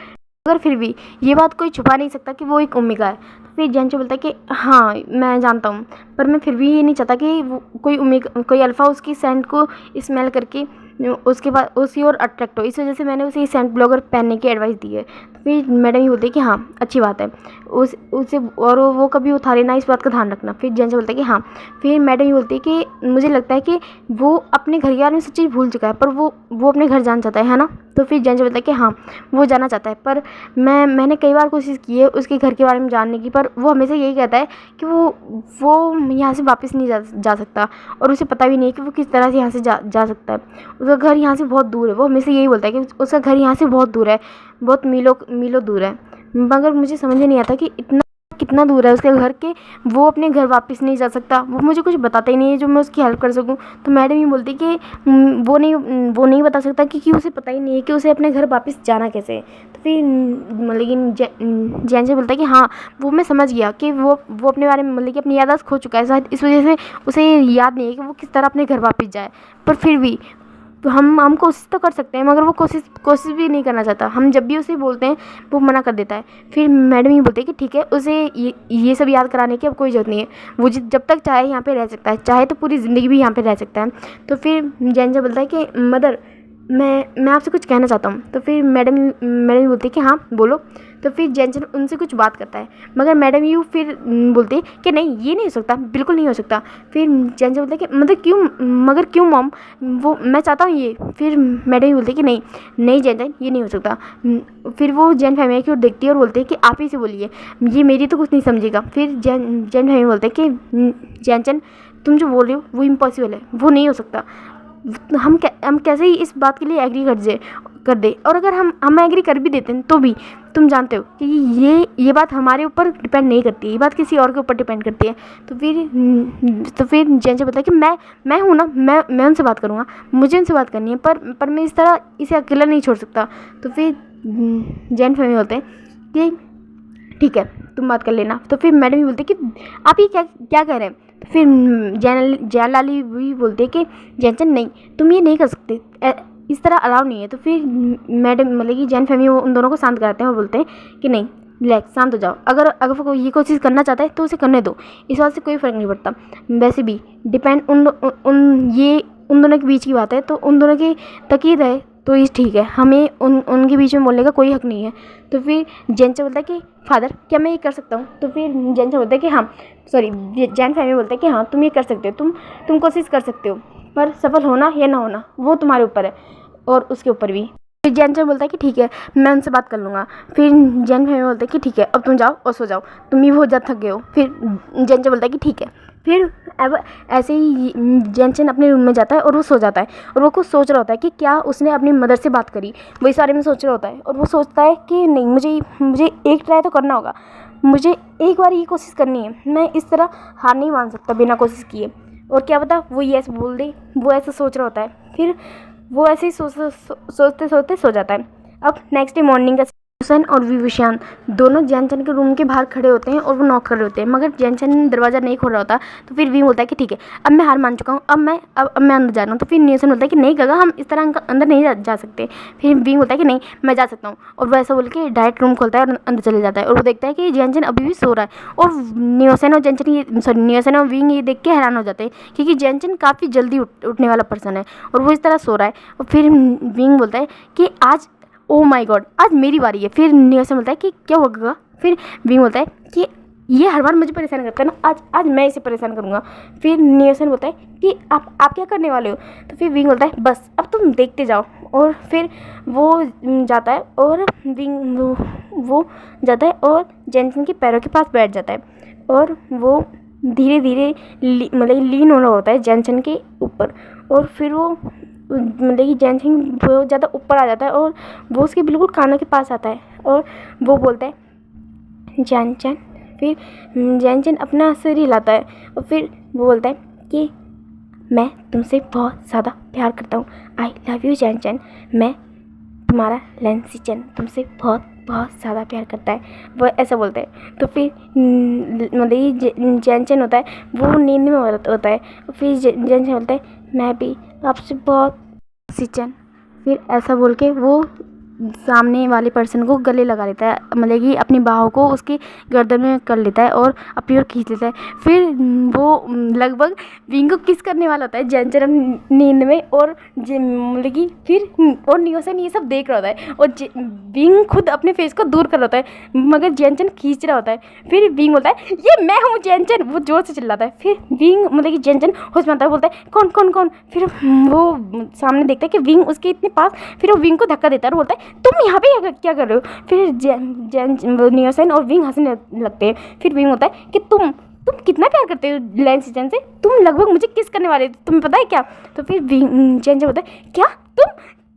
फिर भी ये बात कोई छुपा नहीं सकता कि वो एक ओमेगा है। तो फिर जेंचो बोलता है कि हाँ मैं जानता हूँ, पर मैं फिर भी ये नहीं चाहता कि वो कोई अल्फ़ा उसकी सेंट को स्मेल करके उसके बाद उसी और अट्रैक्ट हो, इस वजह से मैंने उसे सेंट ब्लॉगर पहनने की एडवाइस दी है। तो फिर मैडम ये बोलती है कि हाँ अच्छी बात है, उसे और वो कभी उतारे ना, इस बात का ध्यान रखना। फिर जेंचो बोलता है कि हाँ। फिर मैडम ये बोलती है कि मुझे लगता है कि वो अपने घर के बारे में सब चीज़ भूल चुका है, पर वो अपने घर जाना चाहता है ना। तो फिर जेंचो बोलता है कि हाँ वो जाना चाहता है, पर मैंने कई बार कोशिश की है उसके घर के बारे में जानने की, पर वो हमेशा यही कहता है कि वो यहाँ से वापस नहीं जा सकता, और उसे पता भी नहीं है कि वो किस तरह से यहाँ से जा सकता है। उसका घर यहाँ से बहुत दूर है, वो हमेशा यही बोलता है कि उसका घर यहाँ से बहुत दूर है, बहुत मीलों दूर है। मगर मुझे समझ में नहीं आता कि इतना कितना दूर है उसके घर के, वो अपने घर वापस नहीं जा सकता। वो मुझे कुछ बताता ही नहीं है जो मैं उसकी हेल्प कर सकूं। तो मैडम ये बोलती कि वो नहीं बता सकता क्योंकि उसे पता ही नहीं है कि उसे अपने घर वापस जाना कैसे है। तो फिर मतलब जैन से बोलता है कि हाँ वो मैं समझ गया कि वो अपने बारे में मतलब कि अपनी याददाश्त खो चुका है, शायद इस वजह से उसे याद नहीं है कि वो किस तरह अपने घर वापस जाए। पर फिर भी तो हम कोशिश तो कर सकते हैं, मगर वो कोशिश भी नहीं करना चाहता। हम जब भी उसे बोलते हैं वो मना कर देता है। फिर मैडम ये बोलती है कि ठीक है उसे ये सब याद कराने की अब कोई ज़रूरत नहीं है, वो जब तक चाहे यहाँ पे रह सकता है, चाहे तो पूरी ज़िंदगी भी यहाँ पे रह सकता है। तो फिर जेंजा बोलता है कि मदर मैं आपसे कुछ कहना चाहता हूँ। तो फिर मैडम ये बोलती है कि हाँ बोलो। तो फिर जेंसन उनसे कुछ बात करता है, मगर मैडम यू फिर बोलती है कि नहीं ये नहीं हो सकता, बिल्कुल नहीं हो सकता। फिर जेंसन बोलता है कि मगर क्यों मॉम, वो मैं चाहता हूँ ये। फिर मैडम ये बोलती है कि नहीं जेंसन ये नहीं हो सकता। फिर वो जैन फैमिली की ओर देखती है और बोलती है कि आप ही से बोलिए, ये मेरी तो कुछ नहीं समझेगा। फिर जैन फैमिली बोलते हैं कि जेंसन तुम जो बोल रहे हो वो इम्पॉसिबल है, वो नहीं हो सकता। हम कैसे ही इस बात के लिए एग्री कर दे, और अगर हम एग्री कर भी देते हैं तो भी तुम जानते हो कि ये बात हमारे ऊपर डिपेंड नहीं करती है, ये बात किसी और के ऊपर डिपेंड करती है। तो फिर जैन बताया कि मैं हूँ ना, मैं उनसे बात करूँगा, मुझे उनसे बात करनी है, पर मैं इस तरह इसे अकेला नहीं छोड़ सकता। तो फिर जैन फैमिली बोलते हैं कि ठीक है तुम बात कर लेना। तो फिर मैडम भी बोलते हैं कि आप ये क्या कह रहे हैं। तो फिर जैन लाली भी बोलते हैं कि जैनचन नहीं तुम ये नहीं कर सकते, इस तरह अलाउ नहीं है। तो फिर मैडम मतलब कि जैन फैमिली उन दोनों को शांत कराते हैं और बोलते हैं कि नहीं रिलैक्स, शांत हो जाओ, अगर वो ये कोशिश करना चाहता है तो उसे करने दो, इस बात से कोई फ़र्क नहीं पड़ता। वैसे भी डिपेंड उन दोनों के बीच की बात है, तो उन दोनों की तकीद है तो ये ठीक है, हमें उनके बीच में बोलने का कोई हक नहीं है। तो फिर जेंचा बोलता है कि फादर क्या मैं ये कर सकता हूँ। तो फिर जेंचा बोलता है कि हाँ सॉरी जैन फैमिली बोलता है कि हाँ तुम ये कर सकते हो, तुम कोशिश कर सकते हो, पर सफल होना या ना होना वो तुम्हारे ऊपर है और उसके ऊपर भी। फिर जैन बोलता है कि ठीक है मैं उनसे बात कर लूँगा। फिर जैन फैमिली बोलता है कि ठीक है अब तुम जाओ और सो जाओ, तुम ही बहुत ज़्यादा थक गए हो। फिर जैन बोलता है कि ठीक है। फिर अब ऐसे ही जैनचन अपने रूम में जाता है और वो सो जाता है, और वो कुछ सोच रहा होता है कि क्या उसने अपनी मदर से बात करी, वो इस बारे में सोच रहा होता है। और वो सोचता है कि नहीं मुझे एक ट्राई तो करना होगा, मुझे एक बार ये कोशिश करनी है, मैं इस तरह हार नहीं मान सकता बिना कोशिश किए। और क्या पता वो ये ऐसे बोल दे, वो ऐसा सोच रहा होता है। फिर वो ऐसे ही सोचते सोचते सो जाता है। अब नेक्स्ट डे मॉर्निंग का हुसैन और विभूषण दोनों जैनचन के रूम के बाहर खड़े होते हैं और वो नॉक कर रहे होते हैं, मगर जैनचन दरवाज़ा नहीं खोल रहा होता। तो फिर वी बोलता है कि ठीक है अब मैं हार मान चुका हूँ, अब मैं अंदर जा रहा हूँ। तो फिर न्यूसन बोलता है कि नहीं गगा हम इस तरह अंदर नहीं जा सकते। फिर वी बोलता है कि नहीं मैं जा सकता हूँ, और वो ऐसा बोल के डायरेक्ट रूम खोलता है और अंदर चले जाता है। और वो देखता है कि जैनचन अभी भी सो रहा है, और न्यूसन और विंग ये देख के हैरान हो जाते हैं क्योंकि जैनचन काफ़ी जल्दी उठने वाला पर्सन है और वो इस तरह सो रहा है। और फिर विंग बोलता है कि आज ओ माय गॉड आज मेरी बारी है। फिर न्यूसन बोलता है कि क्या होगा। फिर विंग बोलता है कि ये हर बार मुझे परेशान करता है ना, आज मैं इसे परेशान करूँगा। फिर न्यूसन बोलता है कि आप क्या करने वाले हो। तो फिर विंग बोलता है बस अब तुम देखते जाओ। और फिर वो जाता है और वो जाता है और जैनसन के पैरों के पास बैठ जाता है, और वो धीरे धीरे मतलब लीन होना होता है जैनसन के ऊपर। और फिर वो मतलब कि जैनसन बहुत ज़्यादा ऊपर आ जाता है और वो उसके बिल्कुल कानों के पास आता है, और वो बोलता है जैनचन। फिर जैनचन अपना सिर हिलाता है और फिर वो बोलता है कि मैं तुमसे बहुत ज़्यादा प्यार करता हूँ। आई लव यू जैन, मैं तुम्हारा लेंसिचन तुमसे बहुत बहुत ज़्यादा प्यार करता है। वो ऐसा बोलते हैं। तो फिर मतलब जैन होता है वो नींद में होता है। फिर जैन बोलता है मैं भी आपसे बहुत सिचन। फिर ऐसा बोल के वो सामने वाले पर्सन को गले लगा लेता है, मतलब कि अपनी बाहों को उसकी गर्दन में कर लेता है और अपनी ओर खींच लेता है। फिर वो लगभग विंग को किस करने वाला होता है जैन नींद में, और मतलब कि फिर और नियोसन ये सब देख रहा होता है और विंग खुद अपने फेस को दूर कर रहा होता है मगर जैन खींच रहा होता है। फिर विंग बोलता है ये मैं हूँ जैन, वो जोर से चिल्लाता है। फिर विंग मतलब कि जैन होश में आता है, बोलता है कौन कौन कौन। फिर वो सामने देखता है कि विंग उसके इतने पास। फिर वो विंग को धक्का देता है और बोलता है तुम यहाँ पे क्या कर रहे हो। फिर नियोसन और विंग हंसने लगते हैं। फिर विंग होता है कि तुम कितना प्यार करते हो लेंसिचन से, तुम लगभग मुझे किस करने वाले थे, तुम्हें पता है क्या। तो फिर जैन होता है क्या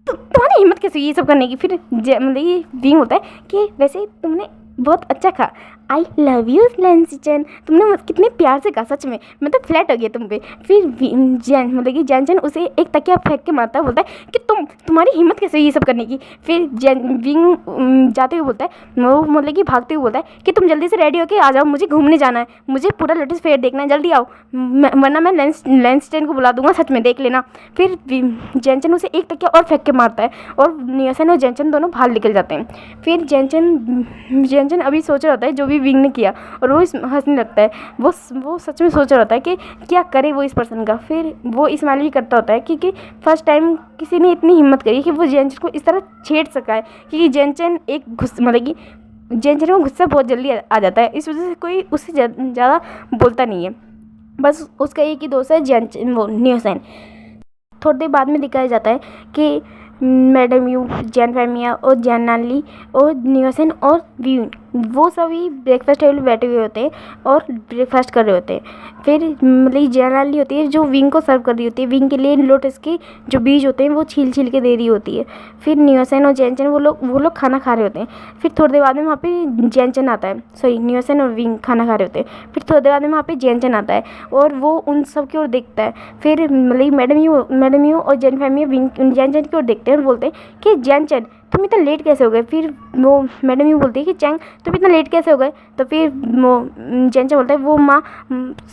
तुम्हारी हिम्मत कैसे ये सब करने की। फिर मतलब ये विंग होता है कि वैसे तुमने बहुत अच्छा कहा, आई लव यू लेंसिचन, तुमने कितने प्यार से कहा, सच में मैं तो फ्लैट हो गया तुम पे। फिर मतलब कि जैन उसे एक तकिया फेंक के मारता है, बोलता है कि तुम्हारी हिम्मत कैसे ये सब करने की। फिर विंग जाते हुए बोलता है, वो मतलब कि भागते हुए बोलता है कि तुम जल्दी से रेडी होके आ जाओ, मुझे घूमने जाना है, मुझे पूरा लोटस फेयर देखना है, जल्दी आओ वरना मैं लेंसिचन को बुला दूंगा, सच में देख लेना। फिर जैन उसे एक तकिया और फेंक के मारता है और नियोसन और जैन दोनों बाहर निकल जाते हैं। फिर जैन अभी सोच रहा होता है जो भी विंग ने किया और वो हंसने लगता है। वो सच में सोच रहा होता है कि क्या करे वो इस पर्सन का। फिर वो इस्माइल भी करता होता है क्योंकि फर्स्ट टाइम किसी ने इतनी हिम्मत करी कि वो जैन को इस तरह छेड़ सका है, क्योंकि जैन एक मतलब कि जैन को गुस्सा बहुत जल्दी आ जाता है, इस वजह से कोई उससे ज़्यादा बोलता नहीं है। बस उसका एक ही दोस्त है वो नियोसन। थोड़ी देर बाद में दिखाया जाता है कि मैडम यू, जैन फैमिया और जैन नाली और नियोसन और विंग वो सभी ब्रेकफास्ट टेबल पर बैठे हुए होते हैं और ब्रेकफास्ट कर रहे होते हैं। फिर मतलब जैन नाली होती है जो विंग को सर्व कर रही होती है, विंग के लिए लोटस के जो बीज होते हैं वो छील के दे रही होती है। फिर नियोसन और जैन वो लोग खाना खा रहे होते हैं। फिर थोड़ी देर बाद में वहाँ पे जैन आता है, सॉरी नियोसन और विंग खाना खा रहे होते हैं। फिर थोड़ी देर बाद में वहाँ पे जैन आता है और वो उन सब की ओर देखता है। फिर मतलब मैडम यू और जैन फैमिली विंग जैन की ओर देखते हैं और बोलते हैं कि जैन तुम इतना लेट कैसे हो गए। फिर वो मैडम यू बोलती है कि चैंग तुम इतना लेट कैसे हो गए। तो फिर वो जैन बोलता है वो माँ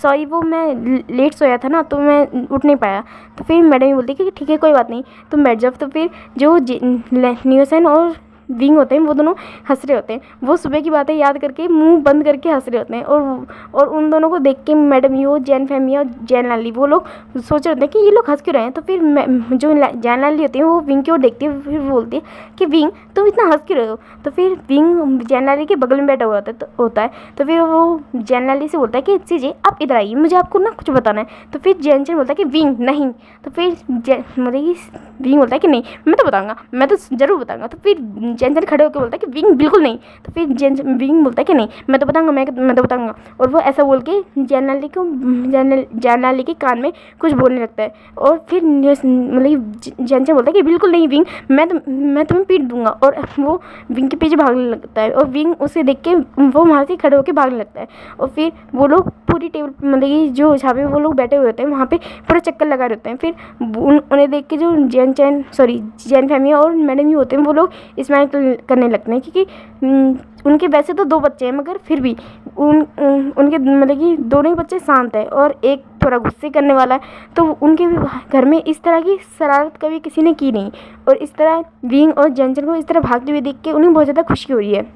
सॉरी वो मैं लेट सोया था ना तो मैं उठ नहीं पाया। तो फिर मैडम यू बोलती है कि ठीक है कोई बात नहीं तुम बैठ जाओ। तो फिर जो नियोसन और विंग होते हैं वो दोनों हंस रहे होते हैं, वो सुबह की बातें याद करके मुंह बंद करके हंस रहे होते हैं और उन दोनों को देख के मैडम यू, जैन फैमिया और जैन लाली वो लोग सोच रहे होते हैं कि ये लोग हंस क्यों रहे हैं। तो फिर जो जैन लाली होती है वो विंग की ओर देखती है, फिर बोलती है कि विंग तुम इतना हंस क्यों रहे हो। तो फिर विंग जैन लाली के बगल में बैठा हुआ होता है। तो फिर वो जैन लाली से बोलता है कि सीजे आप इधर आइए, मुझे आपको ना कुछ बताना है। तो फिर जैन बोलता है कि विंग नहीं। तो फिर मतलब विंग बोलता है कि नहीं मैं तो बताऊँगा, मैं तो ज़रूर बताऊँगा। तो फिर जैन खड़े होकर बोलता है कि विंग बिल्कुल नहीं। तो फिर विंग बोलता है कि नहीं मैं तो बताऊंगा, मैं तो बताऊंगा। और वो ऐसा बोल के जैन लाली के कान में कुछ बोलने लगता है और फिर मतलब जैन बोलता है कि बिल्कुल नहीं विंग, मैं तुम्हें पीट दूंगा। और वो विंग के पीछे भागने लगता है और विंग उसे देख के वो वहाँ से खड़े होकर भागने लगता है। और फिर वो लोग पूरी टेबल मतलब कि जो जहाँ पे वो लोग बैठे हुए होते हैं वहाँ पे पूरा चक्कर लगा रहे होते हैं। फिर उन्हें देख के जो जैन फैमिली और मैडम यू होते हैं वो लोग स्माइल करने लगते हैं, क्योंकि उनके वैसे तो 2 बच्चे हैं मगर फिर भी उनके मतलब कि दोनों ही बच्चे शांत है और एक थोड़ा गुस्से करने वाला है। तो उनके भी घर में इस तरह की शरारत कभी किसी ने की नहीं। और इस तरह विंग और जैन को इस तरह भागते हुए देख के उन्हें बहुत ज़्यादा खुशी हो रही है।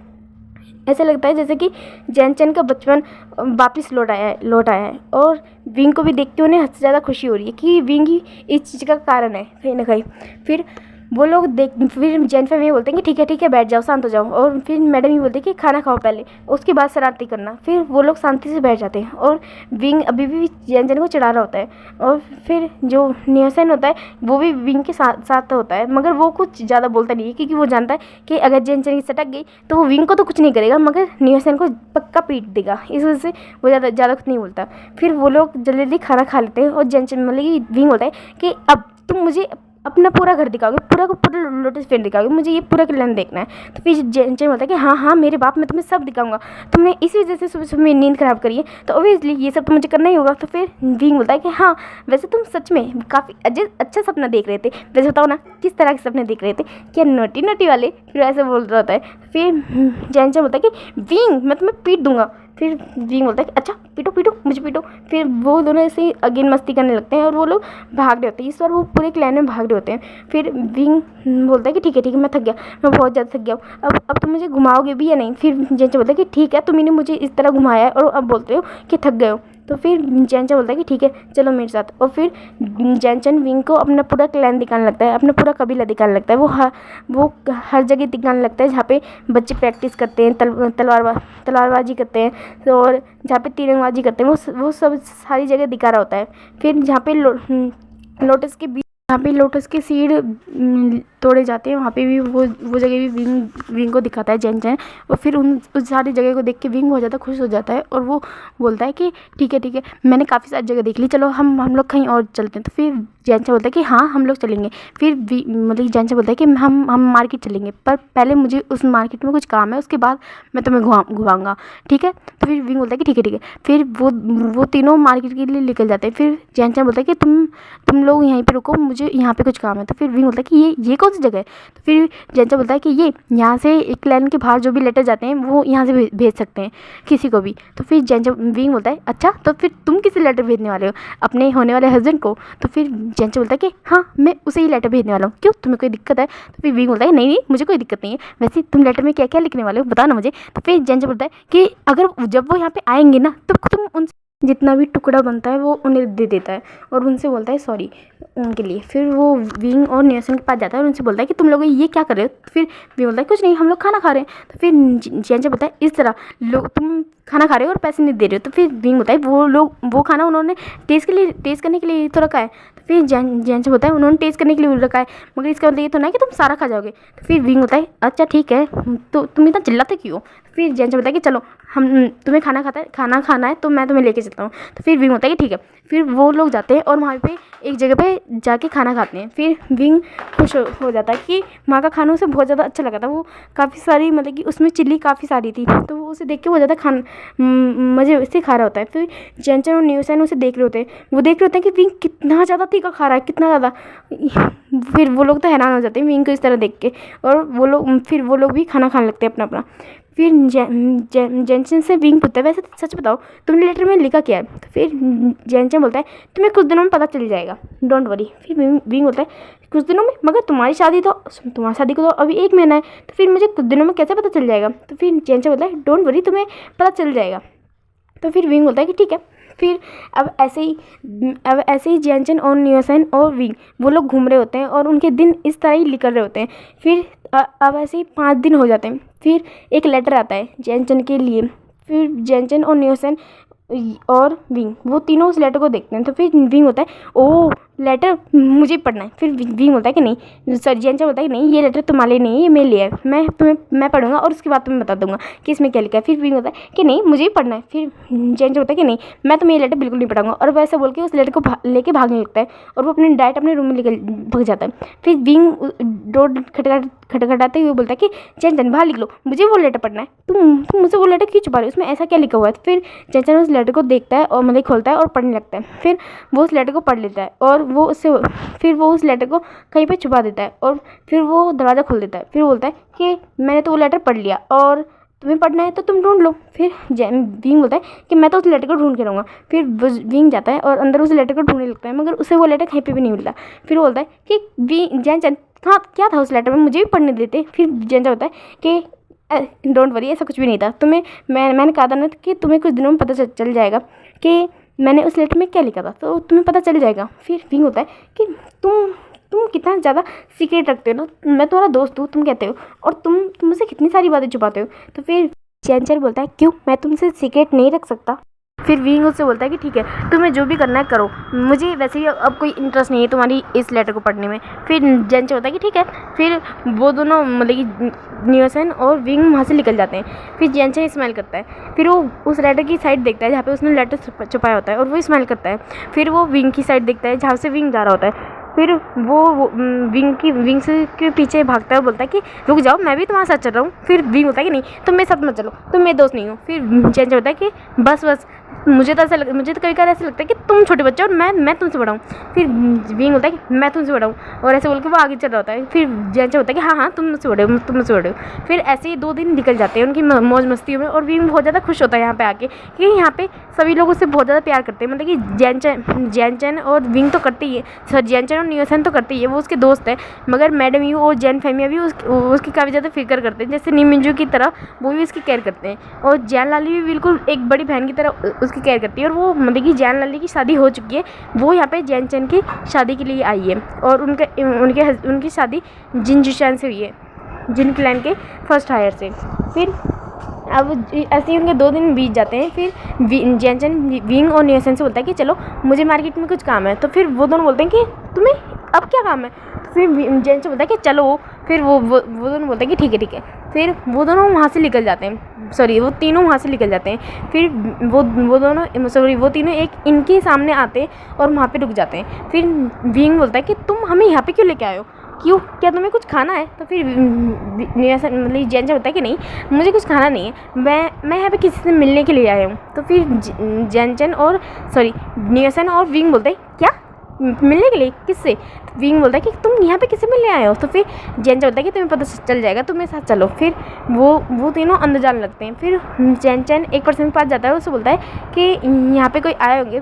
ऐसा लगता है जैसे कि जैन का बचपन वापस लौट आया है और विंग को भी देख के उन्हें हद से ज़्यादा खुशी हो रही है कि विंग ही इस चीज़ का कारण है कहीं ना कहीं। फिर वो लोग फिर जैन फैमिली बोलते हैं कि ठीक है बैठ जाओ, शांत हो जाओ। और फिर मैडम ही बोलती है कि खाना खाओ पहले, उसके बाद शरारती करना। फिर वो लोग शांति से बैठ जाते हैं और विंग अभी भी जैन को चिढ़ा रहा होता है। और फिर जो नियोसन होता है वो भी विंग के साथ होता है मगर वो कुछ ज़्यादा बोलता नहीं है, क्योंकि वो जानता है कि अगर जैन की सटक गई तो वो विंग को तो कुछ नहीं करेगा मगर नियोसन को पक्का पीट देगा, इस वजह से वो ज़्यादा कुछ नहीं बोलता। फिर वो लोग जल्दी खाना खा लेते हैं और जैन मतलब कि विंग बोलता है कि अब तुम मुझे अपना पूरा घर दिखाओगे, पूरा का पूरा लोटस फील्ड दिखाओगे, मुझे ये पूरा क्लैन देखना है। तो फिर जैन बोलता है कि हाँ हाँ मेरे बाप, मैं तुम्हें सब दिखाऊंगा, तुमने इसी वजह से सुबह सुबह मेरी नींद खराब करी है, तो ऑब्वियसली ये सब तो मुझे करना ही होगा। तो फिर विंग बोलता है कि हाँ वैसे तुम सच में काफ़ी अच्छा सपना देख रहे थे, वैसे बताओ ना किस तरह के सपने देख रहे थे, क्या नोटी नोटी वाले, फिर ऐसे बोल रहा होता है। फिर जैन बोलता है कि विंग मैं तुम्हें पीट दूंगा। फिर विंग बोलता है कि अच्छा पीटो पीटो मुझे पीटो। फिर वो दोनों ऐसे ही अगेन मस्ती करने लगते हैं और वो लोग भाग रहे होते हैं। इस बार वो पूरे क्लैन में भाग रहे होते हैं। फिर विंग बोलता है कि ठीक है मैं थक गया, मैं बहुत ज़्यादा थक गया हूँ, अब तुम मुझे घुमाओगे भी या नहीं। फिर जेंचा बोलता है कि ठीक है तुमने मुझे इस तरह घुमाया है और अब बोलते हो कि थक गए हो। तो फिर जेंचा बोलता है कि ठीक है चलो मेरे साथ। और फिर जेंचन विंग को अपना पूरा क्लैन दिखाने लगता है, अपना पूरा कबीला दिखाने लगता है। वो हर जगह दिखाने लगता है जहाँ पे बच्चे प्रैक्टिस करते हैं, तलवारबाजी करते हैं और जहाँ पे तीरंगबाजी करते हैं, वो सब सारी जगह दिखा रहा होता है। फिर जहाँ पे लोटस के बीच, जहाँ पे लोटस के सीड तोड़े जाते हैं, वहाँ पे भी वो जगह भी विंग को दिखाता है जेंचन। और फिर उस सारी जगह को देख के विंग बहुत ज़्यादा खुश हो जाता है और वो बोलता है कि ठीक है मैंने काफ़ी सारी जगह देख ली, चलो हम लोग कहीं और चलते हैं। तो फिर जेंचा बोलता है कि हाँ हम लोग चलेंगे। फिर मतलब जेंचा बोलता है कि हम मार्केट चलेंगे, पर पहले मुझे उस मार्केट में कुछ काम है, उसके बाद मैं तुम्हें घुमाऊँगा, ठीक है। तो फिर विंग बोलता है कि ठीक है। फिर वो तीनों मार्केट के लिए निकल जाते हैं। फिर जेंचा बोलता है कि तुम लोग यहीं पे रुको, मुझे यहाँ पे कुछ काम है। तो फिर विंग बोलता है कि ये कौन सी जगह है। तो फिर जेंचा बोलता है कि ये यहाँ से एक क्लैन के बाहर जो भी लेटर जाते हैं वो यहाँ से भेज सकते हैं किसी को भी। तो फिर विंग बोलता है अच्छा तो फिर तुम किसे लेटर भेजने वाले हो, अपने होने वाले हस्बैंड को। तो फिर जेंचा बोलता है कि हाँ मैं उसे ही लेटर भेजने वाला हूँ, क्यों तुम्हें कोई दिक्कत है। तो फिर विंग बोलता है नहीं मुझे कोई दिक्कत नहीं है, वैसे तुम लेटर में क्या क्या लिखने वाले हो बताओ ना मुझे। तो फिर जेंचा बोलता है कि अगर जब वो यहाँ पे आएंगे ना तो तुम उनसे जितना भी टुकड़ा बनता है वो उन्हें दे देता है और उनसे बोलता है सॉरी उनके लिए। फिर वो विंग और नियोसन के पास जाता है और उनसे बोलता है कि तुम लोग ये क्या कर रहे हो। तो फिर विंग बोलता है कुछ नहीं हम लोग खाना खा रहे हैं। तो फिर जेंचा बोलता है इस तरह लोग तुम खाना खा रहे हो और पैसे नहीं दे रहे हो। तो फिर विंग बोलता है वो खाना उन्होंने टेस्ट करने के लिए तो रखा है। तो फिर जेंचा बोलता है उन्होंने टेस्ट करने के लिए रखा है, मगर इसका मतलब ये तो ना कि तुम सारा खा जाओगे। तो फिर विंग बोलता है अच्छा ठीक है, तो तुम इतना चिल्लाते क्यों। फिर जेंचा बोलता है कि चलो तुम्हें खाना खाना है तो मैं तुम्हें लेके चलता हूँ। तो फिर विंग बोलता है कि ठीक है। फिर वो लोग जाते हैं और वहाँ पे एक जगह पे जाके खाना खाते हैं। फिर विंग खुश हो जाता है कि वहाँ का खाना उसे बहुत ज़्यादा अच्छा लगा था। वो काफ़ी सारी मतलब कि उसमें चिल्ली काफ़ी सारी थी, तो वो उसे देख के बहुत ज़्यादा मज़े से खा रहा होता है। फिर जेंचन और न्यूसन उसे देख रहे होते हैं, वो देख रहे होते हैं कि विंग कितना ज़्यादा तीखा खा रहा है, कितना ज़्यादा। फिर वो लोग तो हैरान हो जाते हैं विंग को इस तरह देख के, और वो लोग भी खाना खाने लगते हैं अपना अपना। फिर जेंचन से विंग पूछता है वैसे सच बताओ तुमने लेटर में लिखा क्या है। तो फिर जेंचन बोलता है तुम्हें कुछ दिनों में पता चल जाएगा, डोंट वरी। फिर विंग बोलता है कुछ दिनों में, मगर तुम्हारी शादी को तो अभी 1 महीना है, तो फिर मुझे कुछ दिनों में कैसे पता चल जाएगा। तो फिर जेंचन बोलता है डोंट वरी तुम्हें पता चल जाएगा। तो फिर विंग बोलता है कि ठीक है। फिर अब ऐसे ही जेंचन और नियोसन और विंग वो लोग घूम रहे होते हैं और उनके दिन इस तरह ही निकल रहे होते हैं। फिर अब ऐसे ही 5 दिन हो जाते हैं। फिर एक लेटर आता है जेंचन के लिए। फिर जेंचन और नियोसन और विंग वो तीनों उस लेटर को देखते हैं। तो फिर विंग होता है ओ लेटर मुझे पढ़ना है। फिर विंग बोलता है कि नहीं, सर जेंचन बोलता है कि नहीं ये लेटर तुम्हारे लिए नहीं है, ये मेरे लिए है, मैं पढ़ूंगा और उसके बाद तुम्हें बता दूंगा कि इसमें क्या लिखा है। फिर विंग होता है कि नहीं मुझे ही पढ़ना है। फिर जेंचन होता है कि नहीं मैं तुम्हें ये लेटर बिल्कुल नहीं पढ़ाऊंगा, और वैसे बोल के उस लेटर को लेके भागने लगता है और वो अपने रूम में लेकर भाग जाता है। फिर विंग डोर खटखटाते हुए बोलता है कि जेंचन बाहर लिख लो, मुझे वो लेटर पढ़ना है, तुम मुझसे वो लेटर क्यों छुपा रहे हो, उसमें ऐसा क्या लिखा हुआ है। फिर जेंचन उस लेटर को देखता है और मतलब खोलता है और पढ़ने लगता है। फिर वो उस लेटर को पढ़ लेता है और वो उस लेटर को कहीं पे छुपा देता है और फिर वो दरवाज़ा खोल देता है। फिर बोलता है कि मैंने तो वो लेटर पढ़ लिया और तुम्हें पढ़ना है तो तुम ढूंढ लो। फिर विंग बोलता है कि मैं तो उस लेटर को ढूंढ के रहूँगा। फिर विंग जाता है और अंदर उस लेटर को ढूंढने लगता है, मगर उसे वो लेटर कहीं पे भी नहीं मिलता। फिर बोलता है कि जेंचन कहाँ क्या था उस लेटर में, मुझे भी पढ़ने देते। फिर जेंचन होता है कि डोंट वरी ऐसा कुछ भी नहीं था, मैंने कहा था ना कि तुम्हें कुछ दिनों में पता चल जाएगा कि मैंने उस लेटर में क्या लिखा था, तो तुम्हें पता चल जाएगा। फिर विंग होता है कि तुम कितना ज़्यादा सीक्रेट रखते हो ना, मैं तुम्हारा दोस्त हूँ तुम कहते हो, और तुम मुझसे कितनी सारी बातें छुपाते हो। तो फिर जेंचन बोलता है क्यों, मैं तुमसे सीक्रेट नहीं रख सकता। फिर विंग उससे बोलता है कि ठीक है तुम्हें जो भी करना है करो, मुझे वैसे ही अब कोई इंटरेस्ट नहीं है तुम्हारी इस लेटर को पढ़ने में। फिर जेंचन होता है कि ठीक है। फिर वो दोनों मतलब कि नियोसन और विंग वहाँ से निकल जाते हैं। फिर जेंचन स्माइल करता है, फिर वो उस लेटर की साइड देखता है जहाँ पे उसने लेटर छुपाया होता है और वो स्माइल करता है। फिर वो विंग की साइड देखता है जहाँ से विंग जा रहा होता है। फिर वो विंग से के पीछे भागता है, बोलता है कि रुक जाओ, मैं भी तुम्हारे साथ चल रहा हूँ। फिर विंग बोलता है कि नहीं, तुम मेरे साथ मत चलो, तुम मेरे दोस्त नहीं हो। फिर जेंचन बोलता है कि बस मुझे तो कभी कभी ऐसा लगता है कि तुम छोटे बच्चे हो और मैं तुमसे बड़ा हूँ। फिर विंग बोलता है कि मैं तुमसे बड़ा हूँ, और ऐसे बोल के वो आगे चल रहा होता है। फिर जेंचन होता है कि हाँ तुम मुझसे बड़े हो, तुम मुझसे बड़े हो। फिर ऐसे ही 2 दिन निकल जाते हैं उनकी मौज मस्ती में, और विंग बहुत ज़्यादा खुश होता है यहाँ पे आके, क्योंकि यहाँ पे सभी लोग उससे बहुत ज़्यादा प्यार करते हैं। मतलब कि जेंचन और विंग तो करते ही है, सर जेंचन और नियोसन तो करते ही है, वो उसके दोस्त है। मगर मैडम यू और जैन फैमिया भी उसकी काफ़ी ज़्यादा फिक्र करते हैं, जैसे नीमिंजू की तरह वो भी उसकी केयर करते हैं। और जैन लाली भी बिल्कुल एक बड़ी बहन की तरह उसकी केयर करती है। और वो मतलब कि जैन लाली की शादी हो चुकी है, वो यहाँ पे जेंचन की शादी के लिए आई है, और उनकी शादी जिन जुशान से हुई है, जिन क्लैन के फर्स्ट हायर से। फिर अब ऐसे ही उनके 2 दिन बीत जाते हैं। फिर जेंचन विंग और नियोसन से बोलता है कि चलो मुझे मार्केट में कुछ काम है। तो फिर वो दोनों बोलते हैं कि तुम्हें अब क्या काम है। फिर जेंचन बोलता है कि चलो। फिर वो दोनों बोलते हैं कि ठीक है। फिर वो दोनों वहाँ से निकल जाते हैं, सॉरी वो तीनों वहाँ से निकल जाते हैं। फिर वो तीनों एक इनके सामने आते हैं और वहाँ पे रुक जाते हैं। फिर विंग बोलता है कि तुम हमें यहाँ पे क्यों लेके आए हो, क्यों, क्या तुम्हें कुछ खाना है। तो फिर मतलब जेंचन बोलता है कि नहीं, मुझे कुछ खाना नहीं है, मैं यहाँ पे किसी से मिलने के लिए आया हूँ। तो फिर नियोसन और विंग बोलते हैं क्या, मिलने के लिए, किससे। विंग बोलता है कि तुम यहाँ पे किससे मिलने आए हो। तो फिर जेंचन बोलता है कि तुम्हें पता चल जाएगा, तुम मेरे साथ चलो। फिर वो तीनों अंदर जाने लगते हैं। फिर जेंचन एक पर्सन के पास जाता है, उससे बोलता है कि यहाँ पे कोई आए होंगे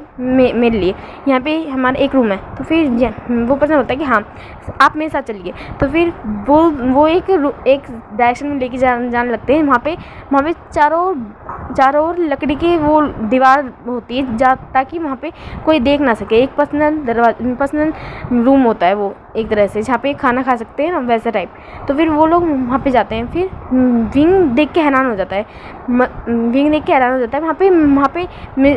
मेरे लिए, यहाँ पे हमारा एक रूम है। तो फिर वो पर्सन बोलता है कि हाँ आप मेरे साथ चलिए। तो फिर वो एक डायरेक्शन में लेके जाने लगते हैं। वहाँ पे चारों ओर लकड़ी की वो दीवार होती है, ताकि वहाँ पे कोई देख ना सके। एक पर्सनल रूम होता है वो एक तरह से, जहाँ पे खाना खा सकते हैं ना, वैसा टाइप। तो फिर वो लोग वहाँ पे जाते हैं। फिर विंग देख के हैरान हो जाता है। वहाँ पे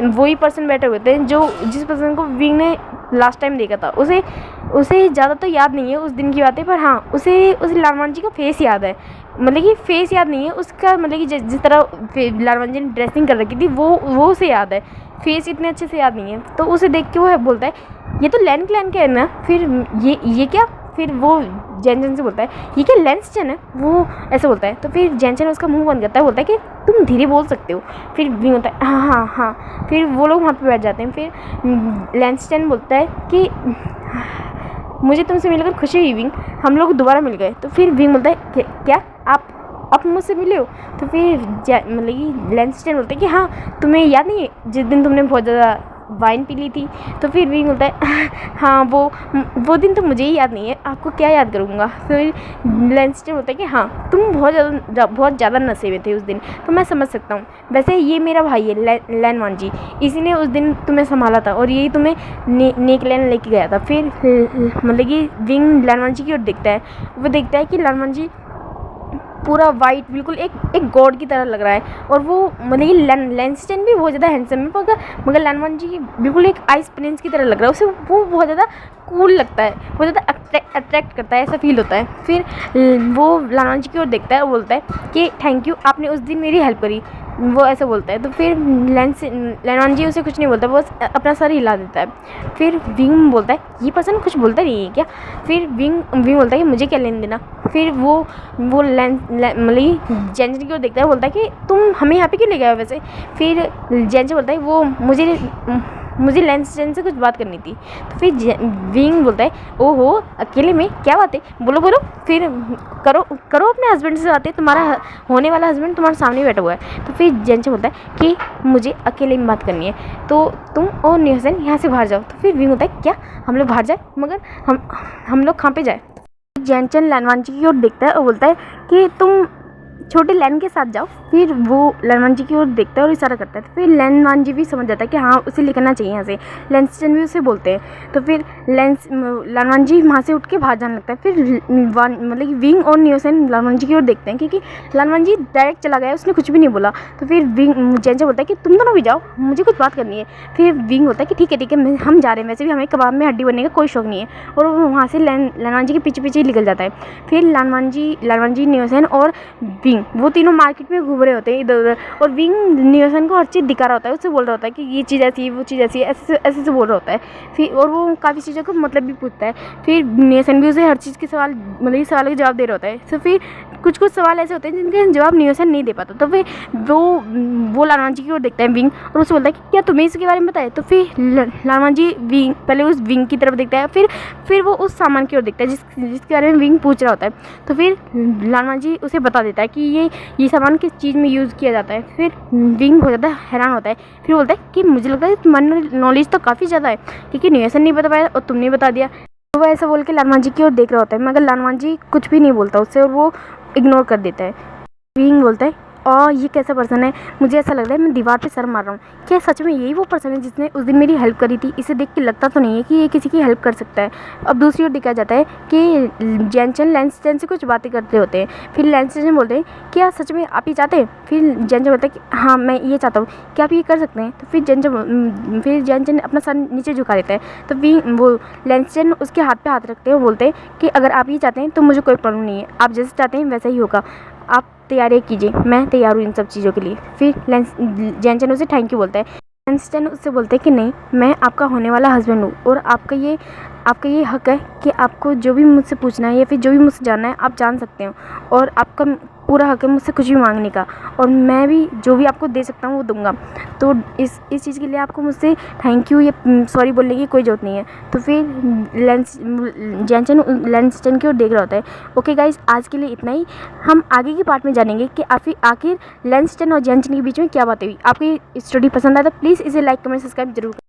वही पर्सन बैठे हुए थे जिस पर्सन को विंग ने लास्ट टाइम देखा था। उसे ज़्यादा तो याद नहीं है उस दिन की बातें, पर हाँ उसे लालमान जी का फेस याद है। मतलब कि फेस याद नहीं है उसका, मतलब कि जिस तरह लालमान जी ने ड्रेसिंग कर रखी थी वो उसे याद है, फेस इतने अच्छे से याद नहीं है। तो उसे देख के वो बोलता है ये तो लैन क्लैन का है ना। फिर ये क्या। फिर वो जेंचन से बोलता है ये क्या लैंसचन है, वो ऐसे बोलता है। तो फिर जेंचन उसका मुंह बंद करता है, बोलता है कि तुम धीरे बोल सकते हो। फिर विंग बोलता है हाँ। फिर वो लोग वहाँ पे बैठ जाते हैं। फिर लैंसचन बोलता है कि मुझे तुमसे मिलकर खुशी हुई विंग, हम लोग दोबारा मिल गए। तो फिर विंग बोलता है क्या आप मुझसे मिले हो। तो फिर मतलब कि लैंसचन बोलता है कि हाँ तुम्हें याद नहीं है जिस दिन तुमने बहुत ज़्यादा वाइन पी ली थी। तो फिर विंग बोलता है हाँ वो दिन तो मुझे ही याद नहीं है, आपको क्या याद करूँगा। फिर लैंसचन बोलता है कि हाँ तुम बहुत ज़्यादा नशे में थे उस दिन, तो मैं समझ सकता हूँ। वैसे ये मेरा भाई है लैनवान जी, इसी ने उस दिन तुम्हें संभाला था और यही तुम्हें नेकलैंड लेके गया था। फिर मतलब कि विंग लैनवान जी की ओर देखता है, वो देखता है कि लैनवान जी पूरा वाइट बिल्कुल एक गॉड की तरह लग रहा है। और वो मतलब कि लैंसचन भी बहुत ज़्यादा हैंडसम है, मगर लैनवान जी बिल्कुल एक आइस प्रिंस की तरह लग रहा है। उसे वो बहुत ज़्यादा कूल लगता है, बहुत ज़्यादा अट्रैक्ट करता है, ऐसा फील होता है। फिर वो लैनवान जी की ओर देखता है और बोलता है कि थैंक यू, आपने उस दिन मेरी हेल्प करी, वो ऐसा बोलता है। तो फिर लैनवान जी उसे कुछ नहीं बोलता, बस अपना सर हिला देता है। फिर विंग बोलता है ये पर्सन कुछ बोलता नहीं है क्या। फिर विंग बोलता है कि मुझे क्या लेने देना। फिर वो मतलब जेंचन की ओर देखता है, बोलता है कि तुम हमें यहाँ पे क्यों ले गए हो वैसे। फिर जेंचन बोलता है वो मुझे लैंसचन से कुछ बात करनी थी। तो फिर विंग बोलता है ओहो अकेले में, क्या बात है, बोलो। फिर करो अपने हस्बैंड से बातें, तुम्हारा होने वाला हस्बैंड तुम्हारे सामने बैठा हुआ है। तो फिर जेंचन बोलता है कि मुझे अकेले में बात करनी है, तो तुम और नियोसन यहाँ से बाहर जाओ। तो फिर विंग होता है क्या हम लोग बाहर जाए, मगर हम लोग कहाँ पे जाए। जेंचन लैनवान जी की ओर देखता है और बोलता है कि तुम छोटे लैन के साथ जाओ। फिर वो लैनवान जी की ओर देखता है और इशारा करता है। तो फिर लैनवान जी भी समझ जाता है कि हाँ उसे लेकर चाहिए यहाँ से। लैंसचन भी उसे बोलते हैं। तो फिर लैनवान जी वहाँ से उठ के बाहर जाने लगता है। फिर मतलब कि विंग और नियोसन लैनवान जी की ओर देखते हैं, क्योंकि लैनवान जी डायरेक्ट चला गया, उसने कुछ भी नहीं बोला। तो फिर जेंचन बोलता है कि तुम दोनों भी जाओ, मुझे कुछ बात करनी है। फिर विंग होता है कि ठीक है हम जा रहे हैं, वैसे भी हमें कबाब में हड्डी बनने का कोई शौक नहीं है। और वो वहाँ से लैनवान जी के पीछे निकल जाता है। फिर लैनवान जी नियोसन और विंग, वो तीनों मार्केट में घूम रहे होते हैं इधर उधर, और विंग नियोसन को हर चीज़ दिखा रहा होता है, उससे बोल रहा होता है कि ये चीज़ ऐसी है, वो चीज़ ऐसी है, ऐसे से बोल रहा होता है। फिर और वो काफ़ी चीज़ों का मतलब भी पूछता है। फिर नियोसन भी उसे हर चीज़ के सवाल, मतलब ये सवालों के जवाब दे रहा होता है। तो फिर कुछ सवाल ऐसे होते हैं जिनके जवाब नियोसन नहीं दे पाता। तो फिर वो लालमान जी की ओर देखता है विंग, और उससे बोलता है कि क्या तुम्हें इसके बारे में पता है। तो फिर लालमान जी विंग, पहले उस विंग की तरफ देखता है, फिर वो उस सामान की ओर देखता है जिसके बारे में विंग पूछ रहा होता है। तो फिर लालमान जी उसे बता देता है कि ये सामान किस चीज़ में यूज़ किया जाता है। फिर विंग हो जाता है, हैरान होता है। फिर बोलता है कि मुझे लगता है तुम्हारी नॉलेज तो काफ़ी ज़्यादा है, क्योंकि नियोसन नहीं बता पाया और तुमने बता दिया। तो वो ऐसा बोल के लालमान जी की ओर देख रहा होता है, मगर लालमान जी कुछ भी नहीं बोलता उससे, और वो इग्नोर कर देता है। विंग बोलता है, और ये कैसा पर्सन है, मुझे ऐसा लग रहा है मैं दीवार पे सर मार रहा हूँ। क्या सच में यही वो पर्सन है जिसने उस दिन मेरी हेल्प करी थी? इसे देख के लगता तो नहीं है कि ये किसी की हेल्प कर सकता है। अब दूसरी ओर देखा जाता है कि जैनचन लैंसस्टन से कुछ बातें करते होते हैं। फिर लैंसस्टन बोलते हैं, क्या सच में आप ये चाहते हैं? फिर जैनचन बोलता है कि हाँ मैं ये चाहता हूँ, क्या आप ये कर सकते हैं? तो फिर जैनचन अपना सर नीचे झुका देता है। तो वो लैंसस्टन उसके हाथ पे हाथ रखते हैं और बोलते हैं कि अगर आप ये चाहते हैं तो मुझे कोई प्रॉब्लम नहीं है, आप जैसे चाहते हैं वैसा ही होगा, आप तैयारी कीजिए, मैं तैयार हूँ इन सब चीज़ों के लिए। फिर जैनचन उसे थैंक यू बोलता है। लैंसस्टन उससे बोलते हैं कि नहीं, मैं आपका होने वाला हस्बैंड हूँ, और आपका ये हक है कि आपको जो भी मुझसे पूछना है या फिर जो भी मुझसे जानना है आप जान सकते हो, और आपका पूरा हक है मुझसे कुछ भी मांगने का, और मैं भी जो भी आपको दे सकता हूँ वो दूंगा। तो इस चीज़ के लिए आपको मुझसे थैंक यू या सॉरी बोलने की कोई ज़रूरत नहीं है। तो फिर जैनचन लैंसस्टन की ओर देख रहा होता है। ओके गाइज, आज के लिए इतना ही। हम आगे के पार्ट में जानेंगे कि आखिर लैंसस्टन और जैनचन के बीच में क्या बातें हुई। आपको ये स्टोरी पसंद आया तो प्लीज़ इसे लाइक कमेंट सब्सक्राइब जरूर करें।